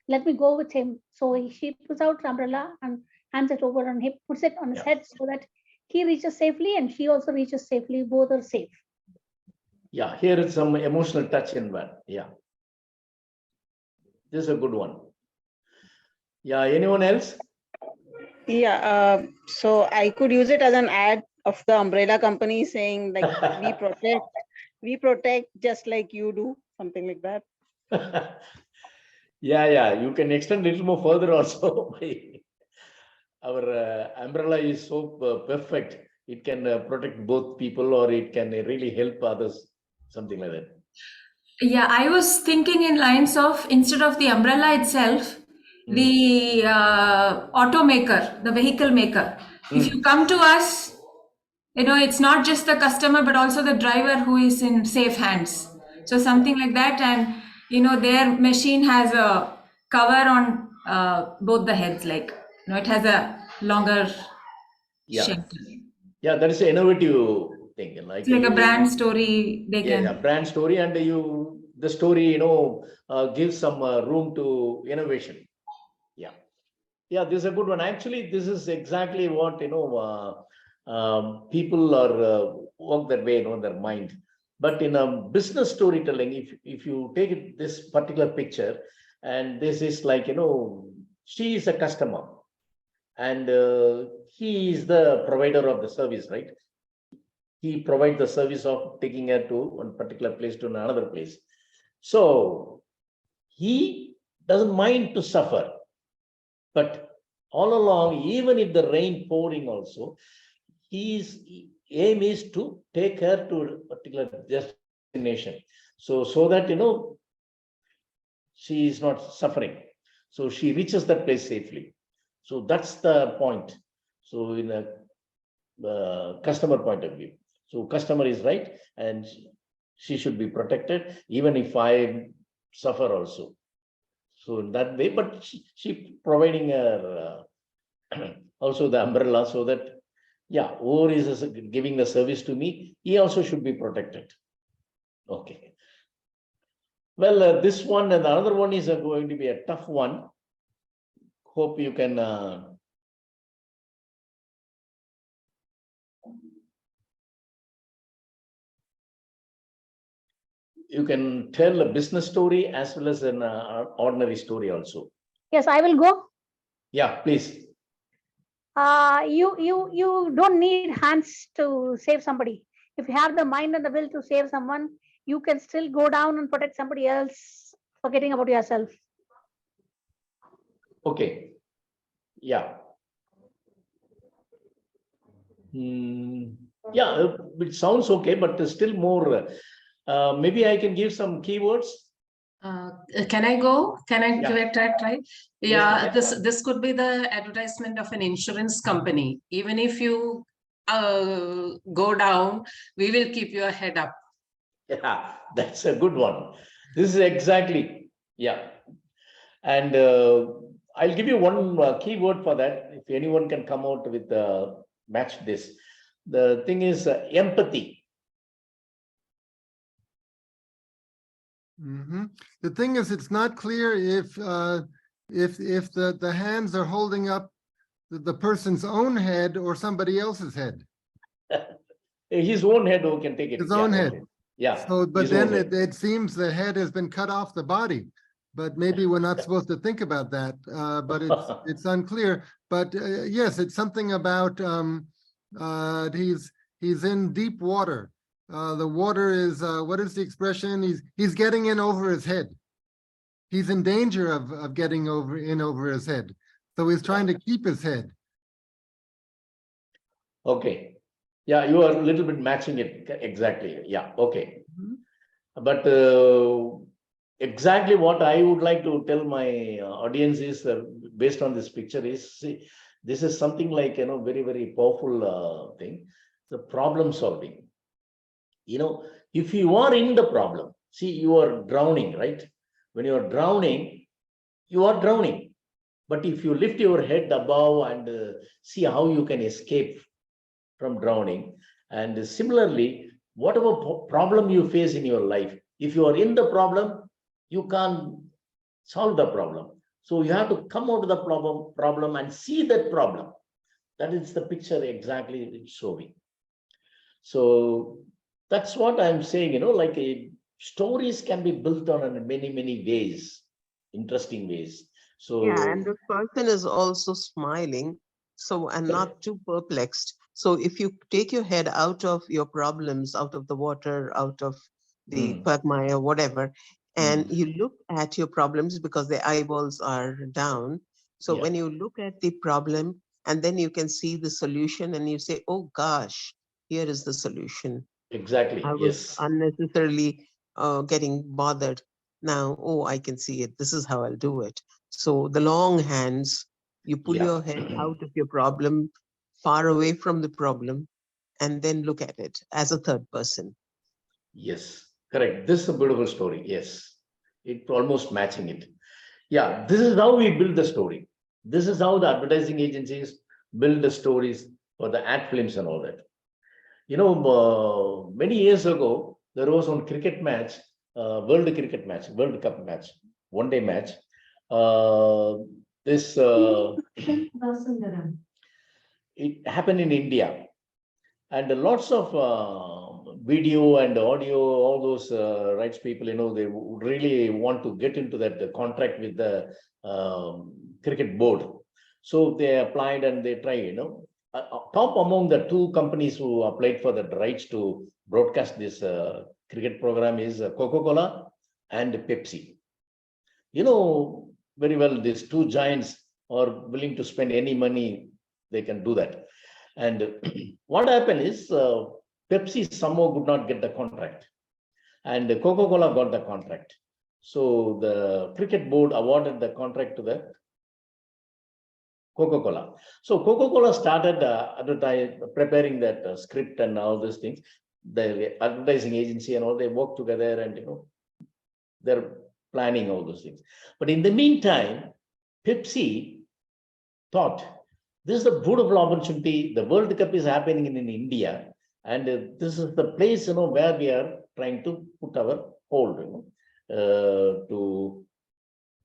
let me go with him. So she puts out the umbrella and hands it over, and he puts it on his head so that he reaches safely and she also reaches safely. Both are safe. Yeah, here is some emotional touch in that. Yeah. This is a good one. Yeah, anyone else? Yeah, so I could use it as an ad of the umbrella company saying like we protect just like you do, something like that. Yeah, you can extend a little more further also. Our umbrella is so perfect. It can protect both people, or it can really help others, something like that. Yeah, I was thinking in lines of, instead of the umbrella itself, the automaker, the vehicle maker. If you come to us, it's not just the customer, but also the driver who is in safe hands. So something like that. And, their machine has a cover on both the heads, like, it has a longer Yeah. shelter. Yeah, that is an innovative thing. It's like a brand story they Yeah, can. brand story, and the story, gives some room to innovation. Yeah, this is a good one. Actually, this is exactly what people are work that way, their mind. But in a business storytelling, if you take this particular picture, and this is like, she is a customer, and he is the provider of the service, right? He provides the service of taking her to one particular place to another place. So he doesn't mind to suffer, but all along, even if the rain pouring also, his aim is to take her to a particular destination. So that, she is not suffering. So she reaches that place safely. So that's the point. So in a customer point of view. So customer is right, and she should be protected, even if I suffer also. So in that way, but she providing her also the umbrella, so that, yeah, whoever is giving the service to me, he also should be protected. Okay. Well, this one and the other one is going to be a tough one. Hope you can tell a business story as well as an ordinary story also. Yes, I will go. Yeah, please. You don't need hands to save somebody. If you have the mind and the will to save someone, you can still go down and protect somebody else, forgetting about yourself. Okay. Yeah. Yeah, it sounds okay, but still more. Maybe I can give some keywords. Can I go? Can I Yeah. give it a try? Yes, Yeah, this could be the advertisement of an insurance company. Even if you go down, we will keep your head up. Yeah, that's a good one. This is exactly, yeah. And I'll give you one keyword for that. If anyone can come out with match this. The thing is empathy. The thing is, it's not clear if the hands are holding up the person's own head or somebody else's head. His own head who can take it. His own head. Okay. Yeah. So, but his own then head. it seems the head has been cut off the body. But maybe we're not supposed to think about that. But it's unclear. But yes, it's something about he's in deep water. The water is what is the expression? He's getting in over his head. He's in danger of getting over his head. So he's trying to keep his head. Okay. Yeah, you are a little bit matching it exactly. Yeah. Okay. But exactly what I would like to tell my audience is based on this picture is, see, this is something like, very, very powerful thing. The problem solving. If you are in the problem, see, you are drowning, right? When you are drowning, you are drowning. But if you lift your head above and see how you can escape from drowning, and similarly, whatever problem you face in your life, if you are in the problem, you can't solve the problem. So you have to come out of the problem and see that problem. That is the picture exactly it's showing. So That's what I'm saying, like stories can be built on in many, many ways, interesting ways. Yeah, and So, this person is also smiling, so and not too perplexed. So if you take your head out of your problems, out of the water, out of the mm, quagmire, whatever, and mm, you look at your problems because the eyeballs are down. So yeah, when you look at the problem and then you can see the solution and you say, oh gosh, here is the solution. exactly. I was Yes. unnecessarily getting bothered. Now, oh, I can see it. This is how I'll do it. So the long hands, you pull Yeah. your head out of your problem, far away from the problem, and then look at it as a third person. Yes. Correct. This is a beautiful story. Yes. It almost matching it. Yeah. This is how we build the story. This is how the advertising agencies build the stories for the ad films and all that. Many years ago, there was one cricket match, World Cup match, one day match. This it happened in India, and lots of video and audio, all those rights people, they would really want to get into that contract with the cricket board. So they applied and they tried, top among the two companies who applied for the rights to broadcast this cricket program is Coca-Cola and Pepsi. Very well, these two giants are willing to spend any money, they can do that. And what happened is Pepsi somehow could not get the contract, and Coca-Cola got the contract. So the cricket board awarded the contract to the Coca-Cola. So Coca-Cola started preparing that script and all these things. The advertising agency and all, they work together, and they're planning all those things. But in the meantime, Pepsi thought, this is a beautiful opportunity. The World Cup is happening in India, and this is the place, where we are trying to put our hold, to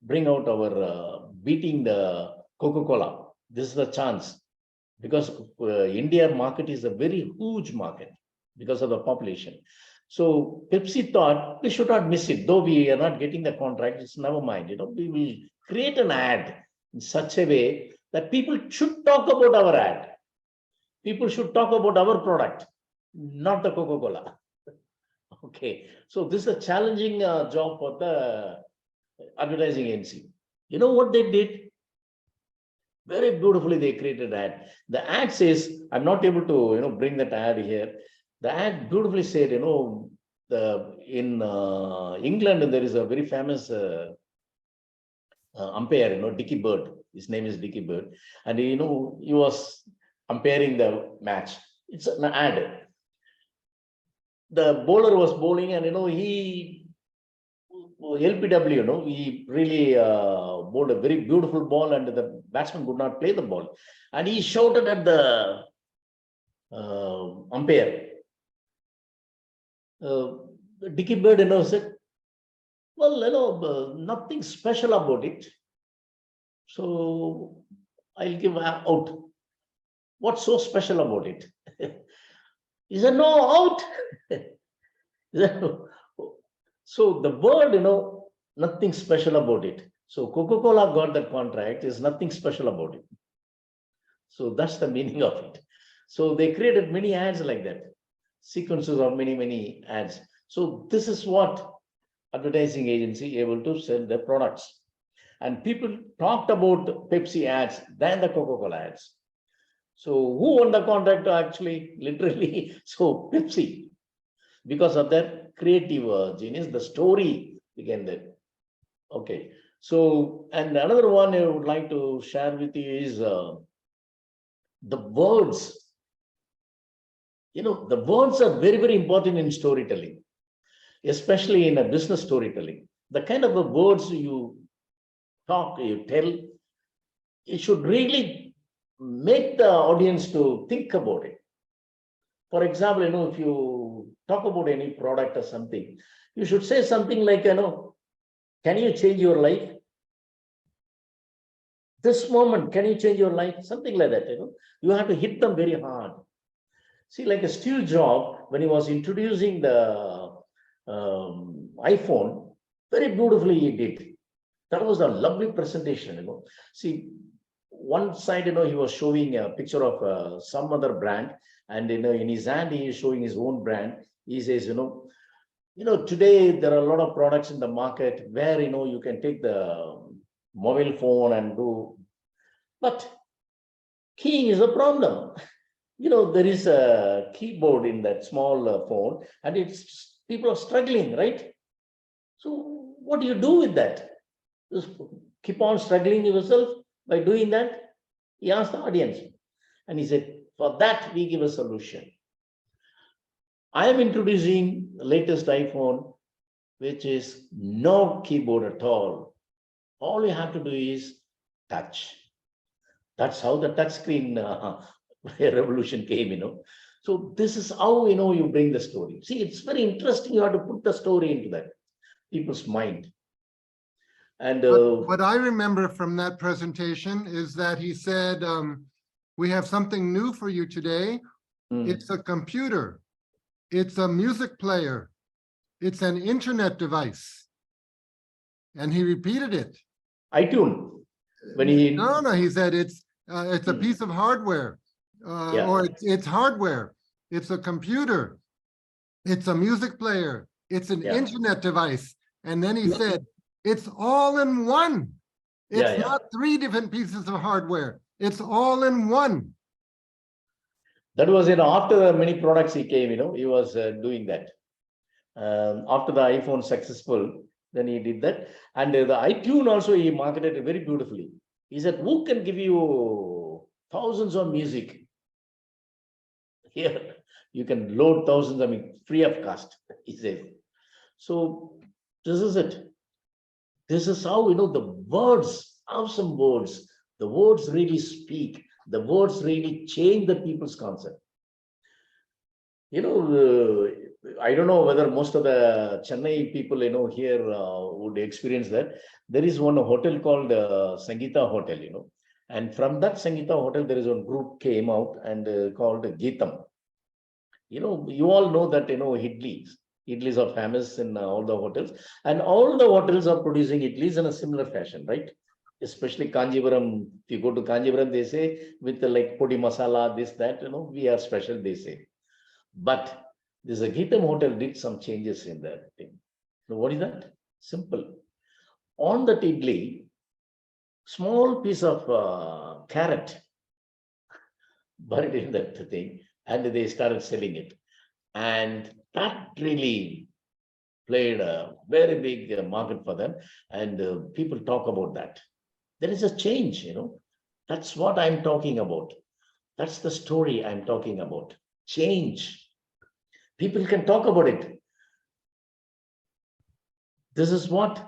bring out our beating the Coca-Cola. This is the chance, because India market is a very huge market because of the population. So Pepsi thought we should not miss it, though we are not getting the contract. It's never mind. We will create an ad in such a way that people should talk about our ad. People should talk about our product, not the Coca-Cola. Okay, so this is a challenging job for the advertising agency. You know what they did? Very beautifully they created ad. The ad says, I'm not able to bring that ad here. The ad beautifully said, in England there is a very famous umpire, Dickie Bird. His name is Dickie Bird, and he was umpiring the match. It's an ad. The bowler was bowling, and he LPW, he really bowled a very beautiful ball, and the batsman could not play the ball, and he shouted at the umpire. Dickie Bird, said, well, nothing special about it, so I'll give out. What's so special about it? He said, no, out. So the word, nothing special about it. So Coca-Cola got that contract, is nothing special about it. So that's the meaning of it. So they created many ads like that, sequences of many, many ads. So this is what advertising agency able to sell their products. And people talked about Pepsi ads than the Coca-Cola ads. So who won the contract actually, literally? So Pepsi, because of their creative genius, the story began there. Okay. So, and another one I would like to share with you is the words. The words are very, very important in storytelling, especially in a business storytelling. The kind of the words you talk, you tell, it should really make the audience to think about it. For example, if you talk about any product or something, you should say something like, can you change your life? This moment, can you change your life? Something like that, you have to hit them very hard. See, like a Steve Jobs, when he was introducing the iPhone, very beautifully he did. That was a lovely presentation, See, one side, he was showing a picture of some other brand, and in his hand he is showing his own brand. He says, today there are a lot of products in the market where you can take the mobile phone and do, but keying is a problem. There is a keyboard in that small phone, and it's people are struggling, right? So what do you do with that? Just keep on struggling yourself by doing that? He asked the audience, and he said, for that we give a solution. I am introducing the latest iPhone, which is no keyboard at all. All you have to do is touch. That's how the touch screen revolution came, So this is how, you bring the story. See, it's very interesting. You have to put the story into that people's mind. And what I remember from that presentation is that he said, we have something new for you today. It's a computer. It's a music player. It's an internet device. And he repeated it. iTunes. When he No, he said it's a piece of hardware, or it's hardware. It's a computer. It's a music player. It's an internet device. And then he said, it's all in one. It's not 3 different pieces of hardware. It's all in one. That was, after the many products he came, he was doing that. After the iPhone successful, then he did that. And the iTunes also, he marketed it very beautifully. He said, who can give you thousands of music? Here, you can load thousands, free of cost, he said. So this is it. This is how, the words, awesome words, the words really speak. The words really change the people's concept. I don't know whether most of the Chennai people, here would experience that. There is one hotel called Sangeeta Hotel, and from that Sangeeta Hotel, there is one group came out and called Geetam. You all know that, idlis. Idlis are famous in all the hotels, and all the hotels are producing idlis in a similar fashion, right? Especially Kanjivaram. If you go to Kanjivaram, they say with like podi masala, this, that, we are special, they say. But this Geetam Hotel did some changes in that thing. Now, what is that? Simple. On that idli, small piece of carrot buried in that thing, and they started selling it. And that really played a very big market for them. And people talk about that. There is a change, That's what I'm talking about. That's the story I'm talking about. Change. People can talk about it. This is what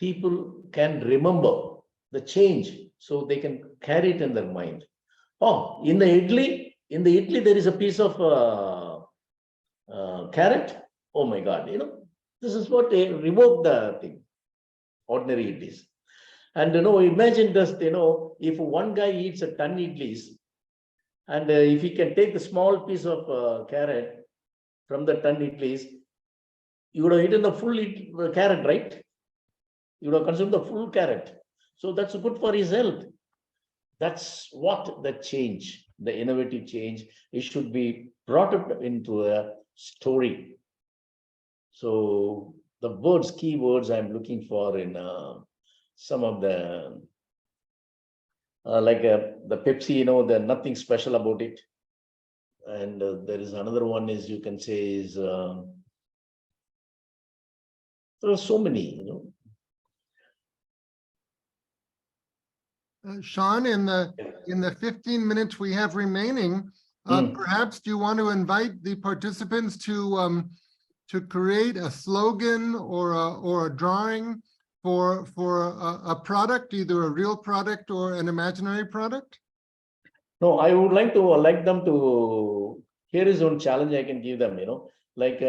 people can remember, the change, so they can carry it in their mind. Oh, in the idli, there is a piece of carrot. Oh my God, this is what they revoke the thing. Ordinary idlis. And imagine this, if one guy eats a ton idlis, and if he can take the small piece of carrot from the ton idlis, you would have eaten the full carrot, right? You would have consumed the full carrot. So that's good for his health. That's what the change, the innovative change, it should be brought up into a story. So the words, key words I'm looking for in some of the, like the Pepsi, there's nothing special about it. And there is another one is, you can say, is, there are so many, Shan, in the 15 minutes we have remaining, perhaps do you want to invite the participants to create a slogan or a drawing for a product, either a real product or an imaginary product? No, I would like them to, here is one challenge I can give them, like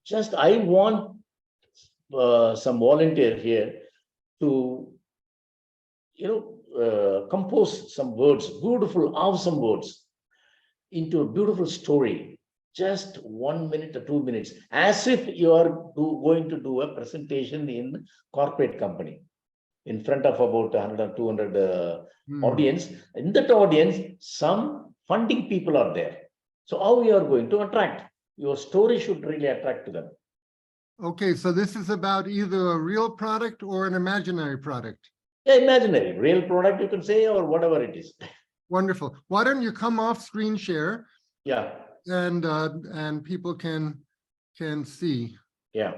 just I want some volunteer here to compose some words, beautiful, awesome words. into a beautiful story, just 1 minute or 2 minutes, as if you are going to do a presentation in corporate company in front of about 100 or 200 audience. In that audience, some funding people are there. So how you are going to attract? Your story should really attract to them. Okay, so this is about either a real product or an imaginary product. Yeah, imaginary, real product you can say, or whatever it is. Wonderful. Why don't you come off screen share? Yeah. And people can see. Yeah.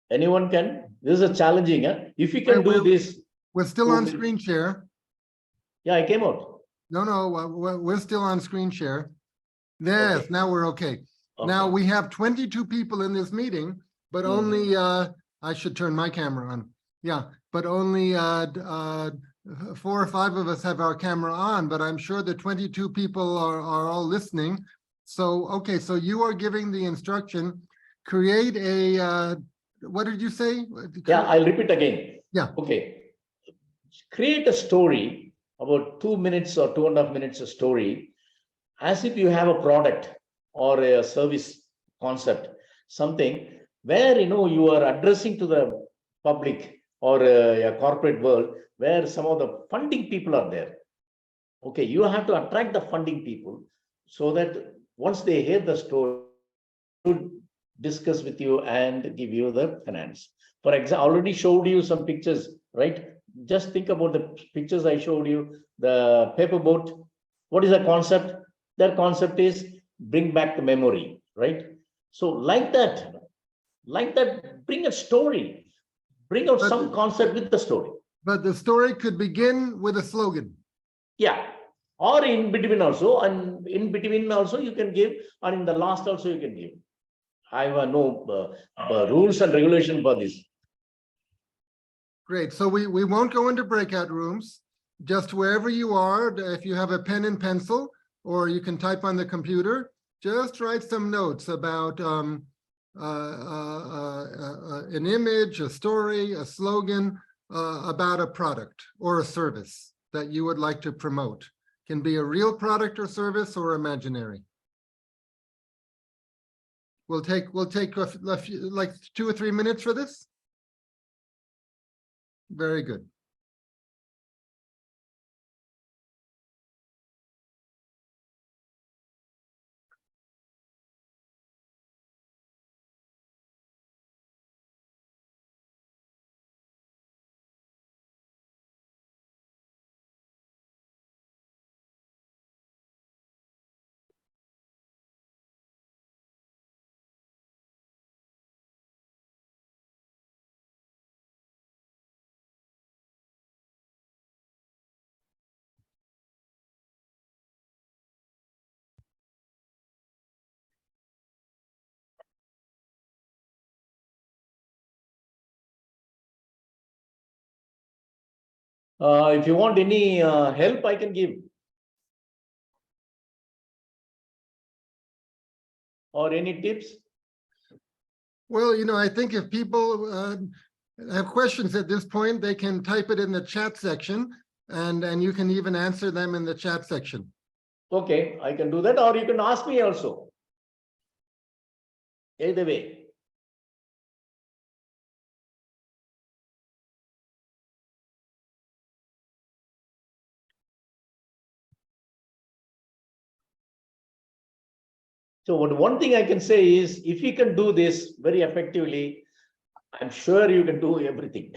Anyone can. This is a challenging. If you can do this. We're still on screen share. Yeah, I came out. No, we're still on screen share. Yes, Okay. now we're okay. Now we have 22 people in this meeting, but only, I should turn my camera on. Yeah, but only 4 or 5 of us have our camera on, but I'm sure the 22 people are all listening. So, okay, so you are giving the instruction, create a, what did you say? Yeah, I'll repeat again. Yeah. Okay. Create a story about 2 minutes or 2.5 minutes a story, as if you have a product or a service concept, something where you are addressing to the public or a corporate world where some of the funding people are there. Okay, you have to attract the funding people so that once they hear the story, discuss with you and give you the finance. For example, I already showed you some pictures, right? Just think about the pictures I showed you, the paper boat. What is the concept? Their concept is bring back the memory, right? So like that, bring a story, bring out some concept with the story. But the story could begin with a slogan. Yeah, or in between also, and in between also you can give, or in the last also you can give. I have no rules and regulation for this. Great. So we won't go into breakout rooms. Just wherever you are, if you have a pen and pencil, or you can type on the computer, just write some notes about an image, a story, a slogan about a product or a service that you would like to promote. Can be a real product or service or imaginary. We'll take like 2 or 3 minutes for this. Very good. If you want any help, I can give. Or any tips? Well, I think if people have questions at this point, they can type it in the chat section, and you can even answer them in the chat section. Okay, I can do that, or you can ask me also. Either way. So one thing I can say is, if you can do this very effectively, I'm sure you can do everything.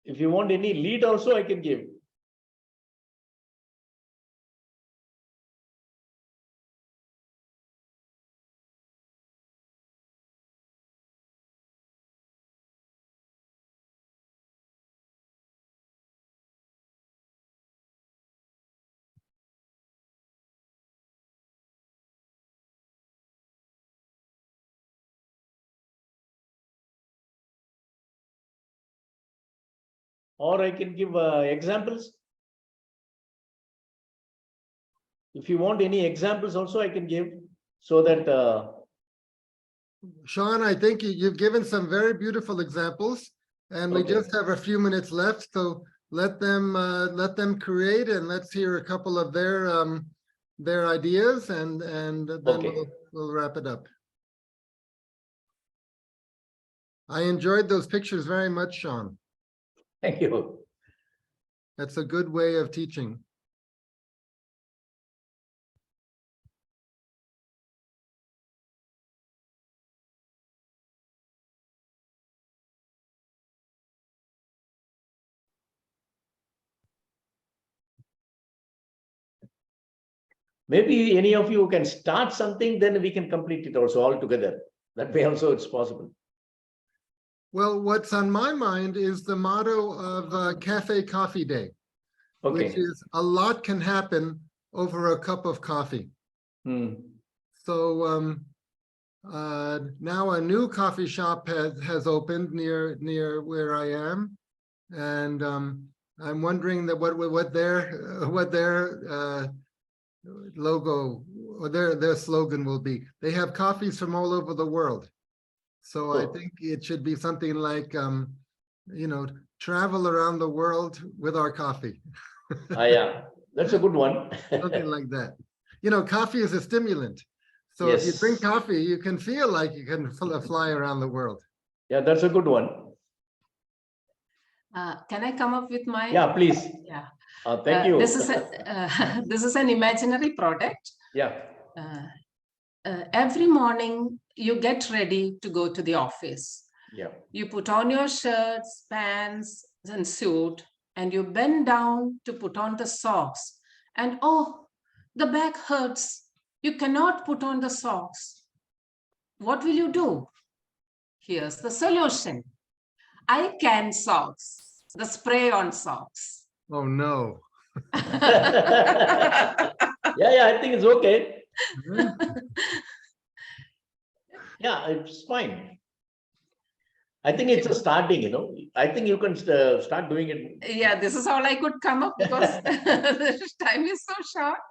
If you want any lead also, I can give. or I can give examples. If you want any examples also, I can give, so that Sean, I think you've given some very beautiful examples, and we Okay. just have a few minutes left. So let them create, and let's hear a couple of their ideas, and then Okay. we'll wrap it up. I enjoyed those pictures very much, Sean. thank you. That's a good way of teaching. Maybe any of you can start something, then we can complete it also all together. That way also it's possible. Well, what's on my mind is the motto of Cafe Coffee Day, which Okay. is a lot can happen over a cup of coffee. Hmm. So now a new coffee shop has opened near where I am, and I'm wondering that what their logo or their slogan will be. They have coffees from all over the world, so I Cool. think it should be something like travel around the world with our coffee. Yeah, that's a good one. Something like that. Coffee is a stimulant. So if you Yes. drink coffee, you can feel like you can fly around the world. Yeah, that's a good one. Can I come up with my? Yeah, please. Yeah. Thank you. This is this is an imaginary product. Yeah. Every morning you get ready to go to the office. Yeah. You put on your shirts, pants, and suit, and you bend down to put on the socks. And oh, the back hurts. You cannot put on the socks. What will you do? Here's the solution. I can socks, the spray-on socks. Oh no. Yeah, I think it's okay. Yeah, it's fine. I think it's a starting, I think you can start doing it. Yeah, this is all I could come up because the time is so short.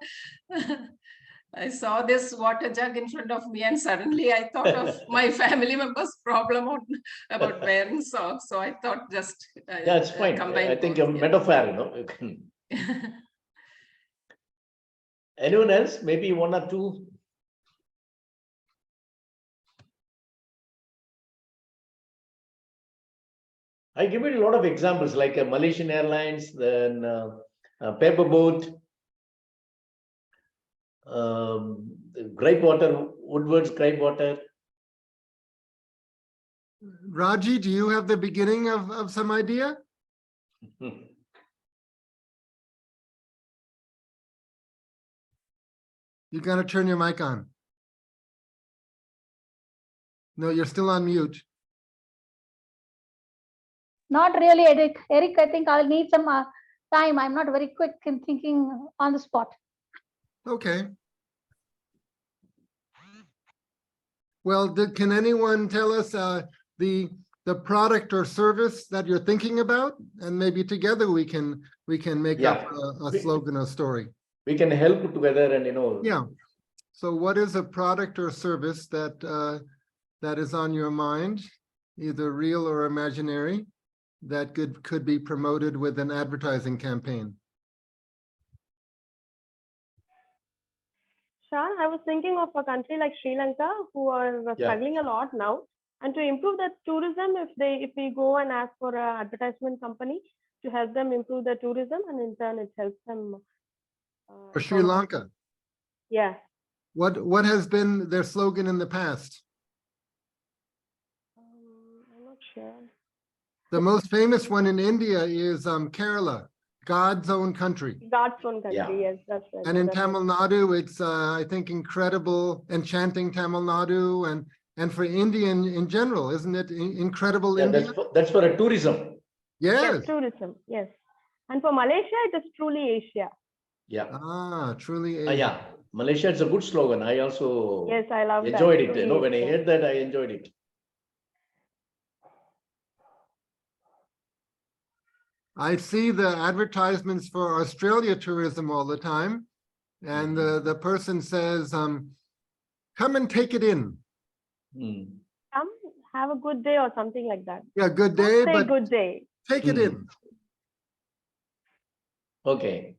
I saw this water jug in front of me and suddenly I thought of my family members' problem about wearing socks. So I thought just Yeah, it's fine. combine I think both, a yeah. metaphor, you can. Anyone else? Maybe one or two? I give it a lot of examples like Malaysian Airlines, then paper boat, gripe water, Woodward's gripe water. Raji, do you have the beginning of some idea? You got to turn your mic on. No, you're still on mute. Not really, Eric. Eric, I think I'll need some time. I'm not very quick in thinking on the spot. Okay. Well, can anyone tell us the product or service that you're thinking about, and maybe together we can make up a slogan or story. We can help together, and Yeah. So, what is a product or service that that is on your mind, either real or imaginary, that could be promoted with an advertising campaign? Shan, I was thinking of a country like Sri Lanka who are struggling a lot now, and to improve that tourism, if we go and ask for an advertisement company to help them improve the tourism, and in turn it helps them. For Sri Lanka. Yeah. What has been their slogan in the past? I'm not sure. The most famous one in India is Kerala, God's own country. God's own country, yes, that's right. And in Tamil Nadu, it's I think incredible, enchanting Tamil Nadu, and for India in general, isn't it incredible India? That's for a tourism. Yes. Tourism, yes. And for Malaysia, it is truly Asia. Yeah. Ah, truly Asia. Yeah. Malaysia, it's a good slogan. I also I love enjoyed that. it. When I heard that, I enjoyed it. I see the advertisements for Australia tourism all the time. And the person says, come and take it in. Come, have a good day or something like that. Yeah, good Don't day, say but good day. take it in. Okay.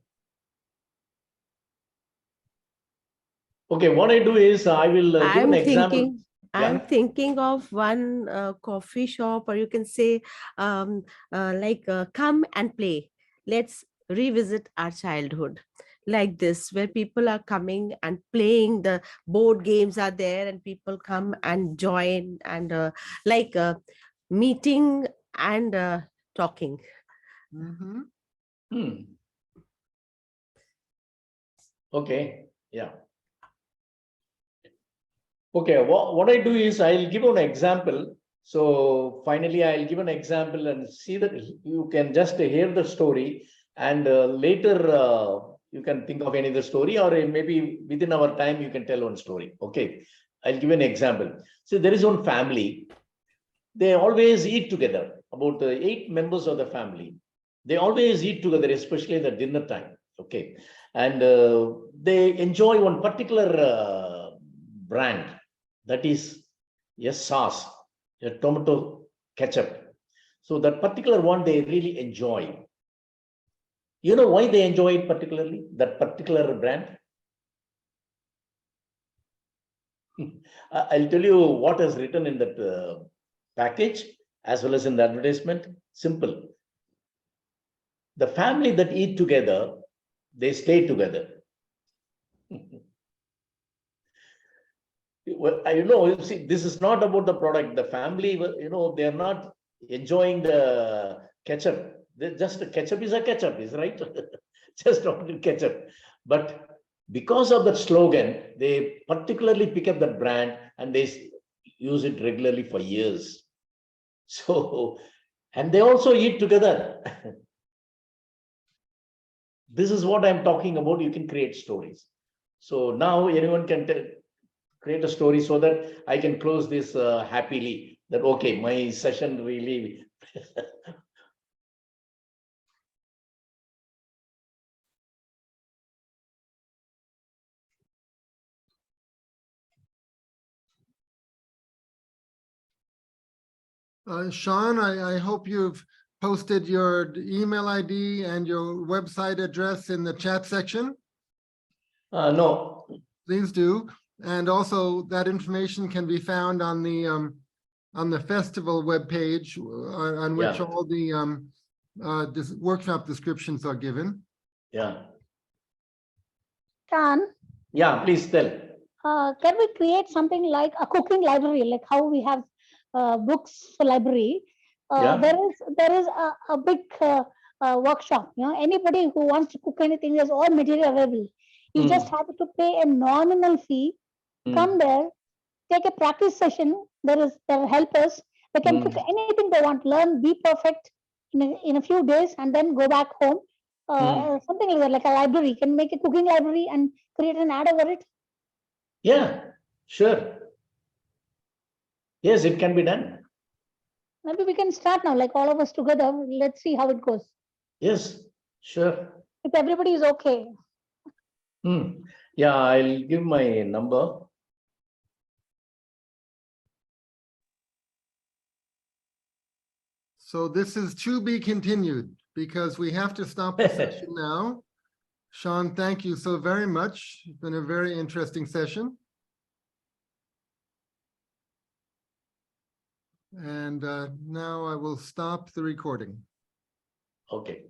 Okay, what I do is I will give an example. I'm Yeah. thinking of one coffee shop, or you can say, come and play. Let's revisit our childhood. Like this, where people are coming and playing, the board games are there, and people come and join, and meeting and talking. Okay, yeah. Okay, what I do is I'll give an example. So finally, I'll give an example and see that you can just hear the story, and later you can think of any other story, or maybe within our time you can tell one story. Okay, I'll give an example. So there is one family. They always eat together. About 8 members of the family. They always eat together, especially at the dinner time. Okay, and they enjoy one particular brand. That is a sauce, a tomato ketchup. So that particular one they really enjoy. You know why they enjoy it particularly, that particular brand? I'll tell you what is written in that package as well as in the advertisement. Simple. The family that eat together, they stay together. Well, you see, this is not about the product. The family, they're not enjoying the ketchup. Just ketchup is a ketchup, is right? Just ordinary ketchup. But because of that slogan, they particularly pick up that brand and they use it regularly for years. So, and they also eat together. This is what I'm talking about. You can create stories. So now anyone can create a story so that I can close this happily. That okay, my session really. Shan, I hope you've posted your email ID and your website address in the chat section. No. Please do. And also that information can be found on the festival webpage on which all the workshop descriptions are given. Yeah. Shan, Yeah, please tell. can we create something like a cooking library, like how we have books for library? There is a big workshop. Anybody who wants to cook anything, there's all material available. You just have to pay a nominal fee. Come there, take a practice session. There are helpers. They can cook anything they want. Learn, be perfect in a few days, and then go back home. Something like that, like a library. You can make a cooking library and create an ad over it. Yeah, sure. Yes, it can be done. Maybe we can start now, like all of us together. Let's see how it goes. Yes, sure. If everybody is okay. Yeah, I'll give my number. So this is to be continued because we have to stop the session now. Shan, thank you so very much. It's been a very interesting session. And now I will stop the recording. Okay.